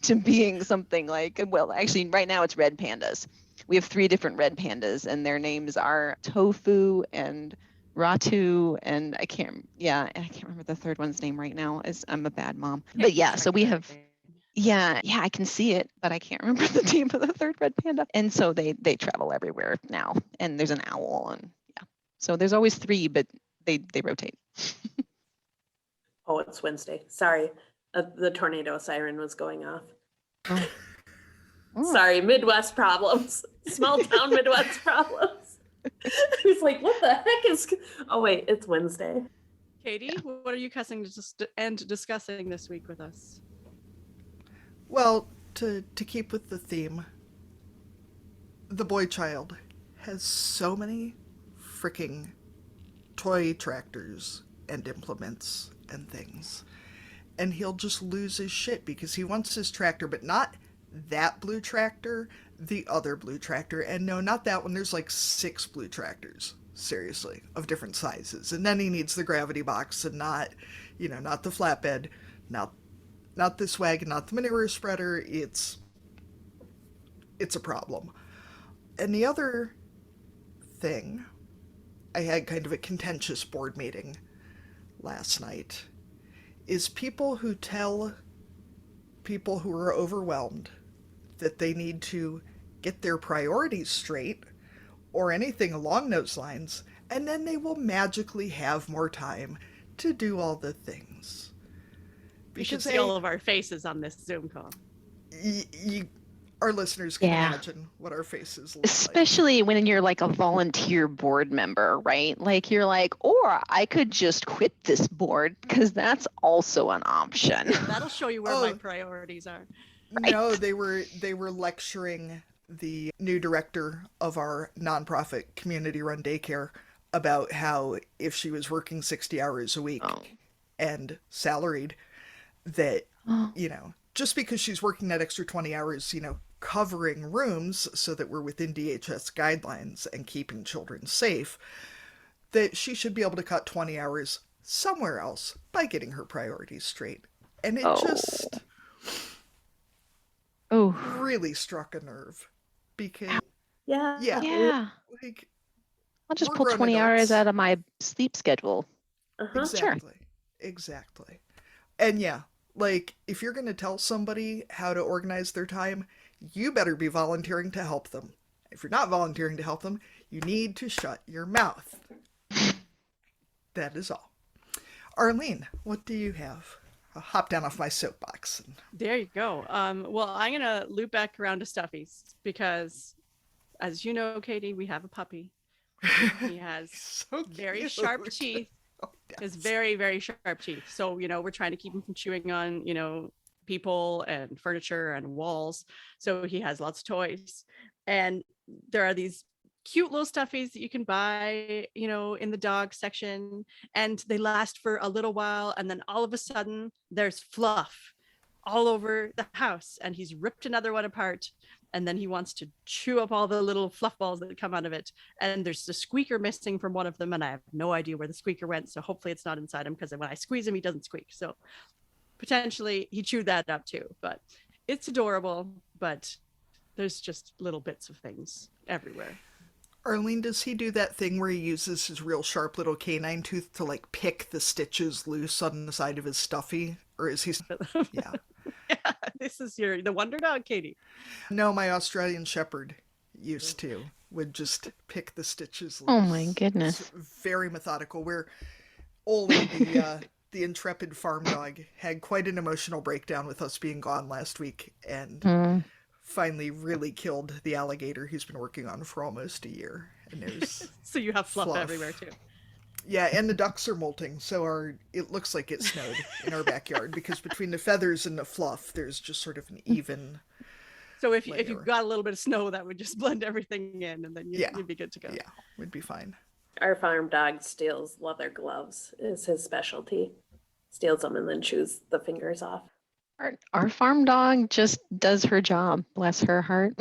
to being something like, well, actually right now it's red pandas. We have 3 different red pandas, and their names are Tofu and Ratu, and I can't remember the third one's name right now, as I'm a bad mom. But yeah, so we have, yeah, I can see it, but I can't remember the name of the third red panda. And so they travel everywhere now, and there's an owl, and yeah. So there's always 3, but they rotate. Oh, it's Wednesday. Sorry. The tornado siren was going off. Oh. Sorry, Midwest problems. Small town Midwest problems. I was like, what the heck is... Oh, wait, it's Wednesday. Katie, what are you cussing and discussing this week with us? Well, to keep with the theme, the boy child has so many freaking toy tractors and implements and things. And he'll just lose his shit because he wants his tractor, but not that blue tractor, the other blue tractor. And no, not that one. There's like 6 blue tractors, seriously, of different sizes. And then he needs the gravity box and not, not the flatbed, not this wagon, not the manure spreader. It's a problem. And the other thing, I had kind of a contentious board meeting last night, is people who tell people who are overwhelmed that they need to get their priorities straight or anything along those lines, and then they will magically have more time to do all the things. You should see all of our faces on this Zoom call. Our listeners can Yeah. imagine what our faces look Especially when you're like a volunteer board member, right? Like you're like, or I could just quit this board because that's also an option. That'll show you where my priorities are. like. No, they were lecturing the new director of our nonprofit community-run daycare about how if she was working 60 hours a week and salaried, that, just because she's working that extra 20 hours, covering rooms so that we're within DHS guidelines and keeping children safe, that she should be able to cut 20 hours somewhere else by getting her priorities straight. And it just really struck a nerve because Yeah. like, I'll just we're pull grown 20 hours adults. out of my sleep schedule. Exactly. And yeah, like if you're going to tell somebody how to organize their time, you better be volunteering to help them. If you're not volunteering to help them, you need to shut your mouth. That is all. Arlene, what do you have? I'll hop down off my soapbox. There you go. Well, I'm going to loop back around to Stuffies because, as you know, Katie, we have a puppy. He has So very cute. sharp teeth. His very, very sharp teeth. So, we're trying to keep him from chewing on, people and furniture and walls. So he has lots of toys. And there are these cute little stuffies that you can buy, in the dog section, and they last for a little while. And then all of a sudden there's fluff all over the house and he's ripped another one apart. And then he wants to chew up all the little fluff balls that come out of it. And there's the squeaker missing from one of them. And I have no idea where the squeaker went. So hopefully it's not inside him because when I squeeze him, he doesn't squeak. So potentially he chewed that up too. But it's adorable. But there's just little bits of things everywhere. Arlene, does he do that thing where he uses his real sharp little canine tooth to like pick the stitches loose on the side of his stuffy? Or is he... Yeah. Yeah, this is the wonder dog, Katie. No, my Australian Shepherd used to. Would just pick the stitches loose. Oh my goodness. It's very methodical. Where Ollie, the intrepid farm dog, had quite an emotional breakdown with us being gone last week and finally really killed the alligator he's been working on for almost a year. And there's So you have fluff everywhere too. Yeah, and the ducks are molting, so it looks like it snowed in our backyard because between the feathers and the fluff, there's just sort of an even. So if you've got a little bit of snow, that would just blend everything in, and then you'd be good to go. Yeah, we'd be fine. Our farm dog steals leather gloves, is his specialty. Steals them and then chews the fingers off. Our farm dog just does her job. Bless her heart.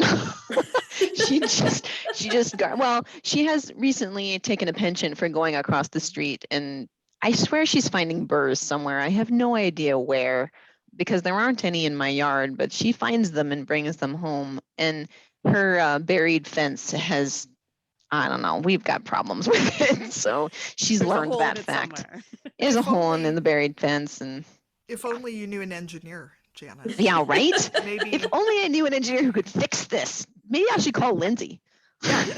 She has recently taken a penchant for going across the street, and I swear she's finding burrs somewhere. I have no idea where, because there aren't any in my yard, but she finds them and brings them home. And her buried fence has, I don't know, we've got problems with it. So she's learned that fact. There's a hole in the buried fence. And if only you knew an engineer, Janice. Yeah, right? Maybe. If only I knew an engineer who could fix this. Maybe I should call Lindsay.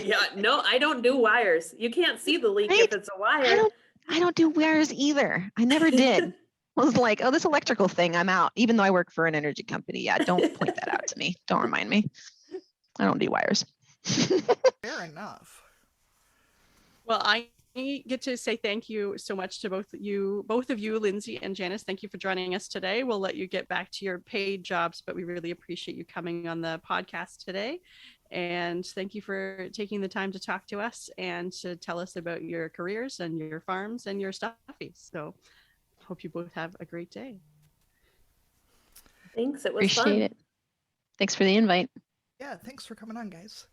Yeah, no, I don't do wires. You can't see the leak if it's a wire. I don't do wires either. I never did. I was like, oh, this electrical thing, I'm out. Even though I work for an energy company. Yeah, don't point that out to me. Don't remind me. I don't do wires. Fair enough. Well, I get to say thank you so much to both of you, Lindsay and Janice. Thank you for joining us today. We'll let you get back to your paid jobs, but we really appreciate you coming on the podcast today. And thank you for taking the time to talk to us and to tell us about your careers and your farms and your stuffies. So hope you both have a great day. Thanks. It was Appreciate fun. it. Thanks for the invite. Yeah, thanks for coming on, guys.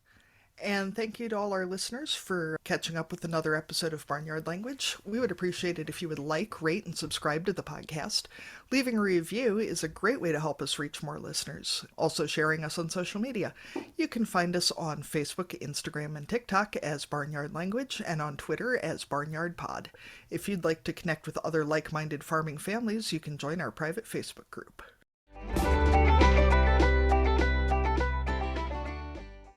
And thank you to all our listeners for catching up with another episode of Barnyard Language. We would appreciate it if you would like, rate, and subscribe to the podcast. Leaving a review is a great way to help us reach more listeners. Also sharing us on social media. You can find us on Facebook, Instagram, and TikTok as Barnyard Language, and on Twitter as Barnyard Pod. If you'd like to connect with other like-minded farming families, you can join our private Facebook group.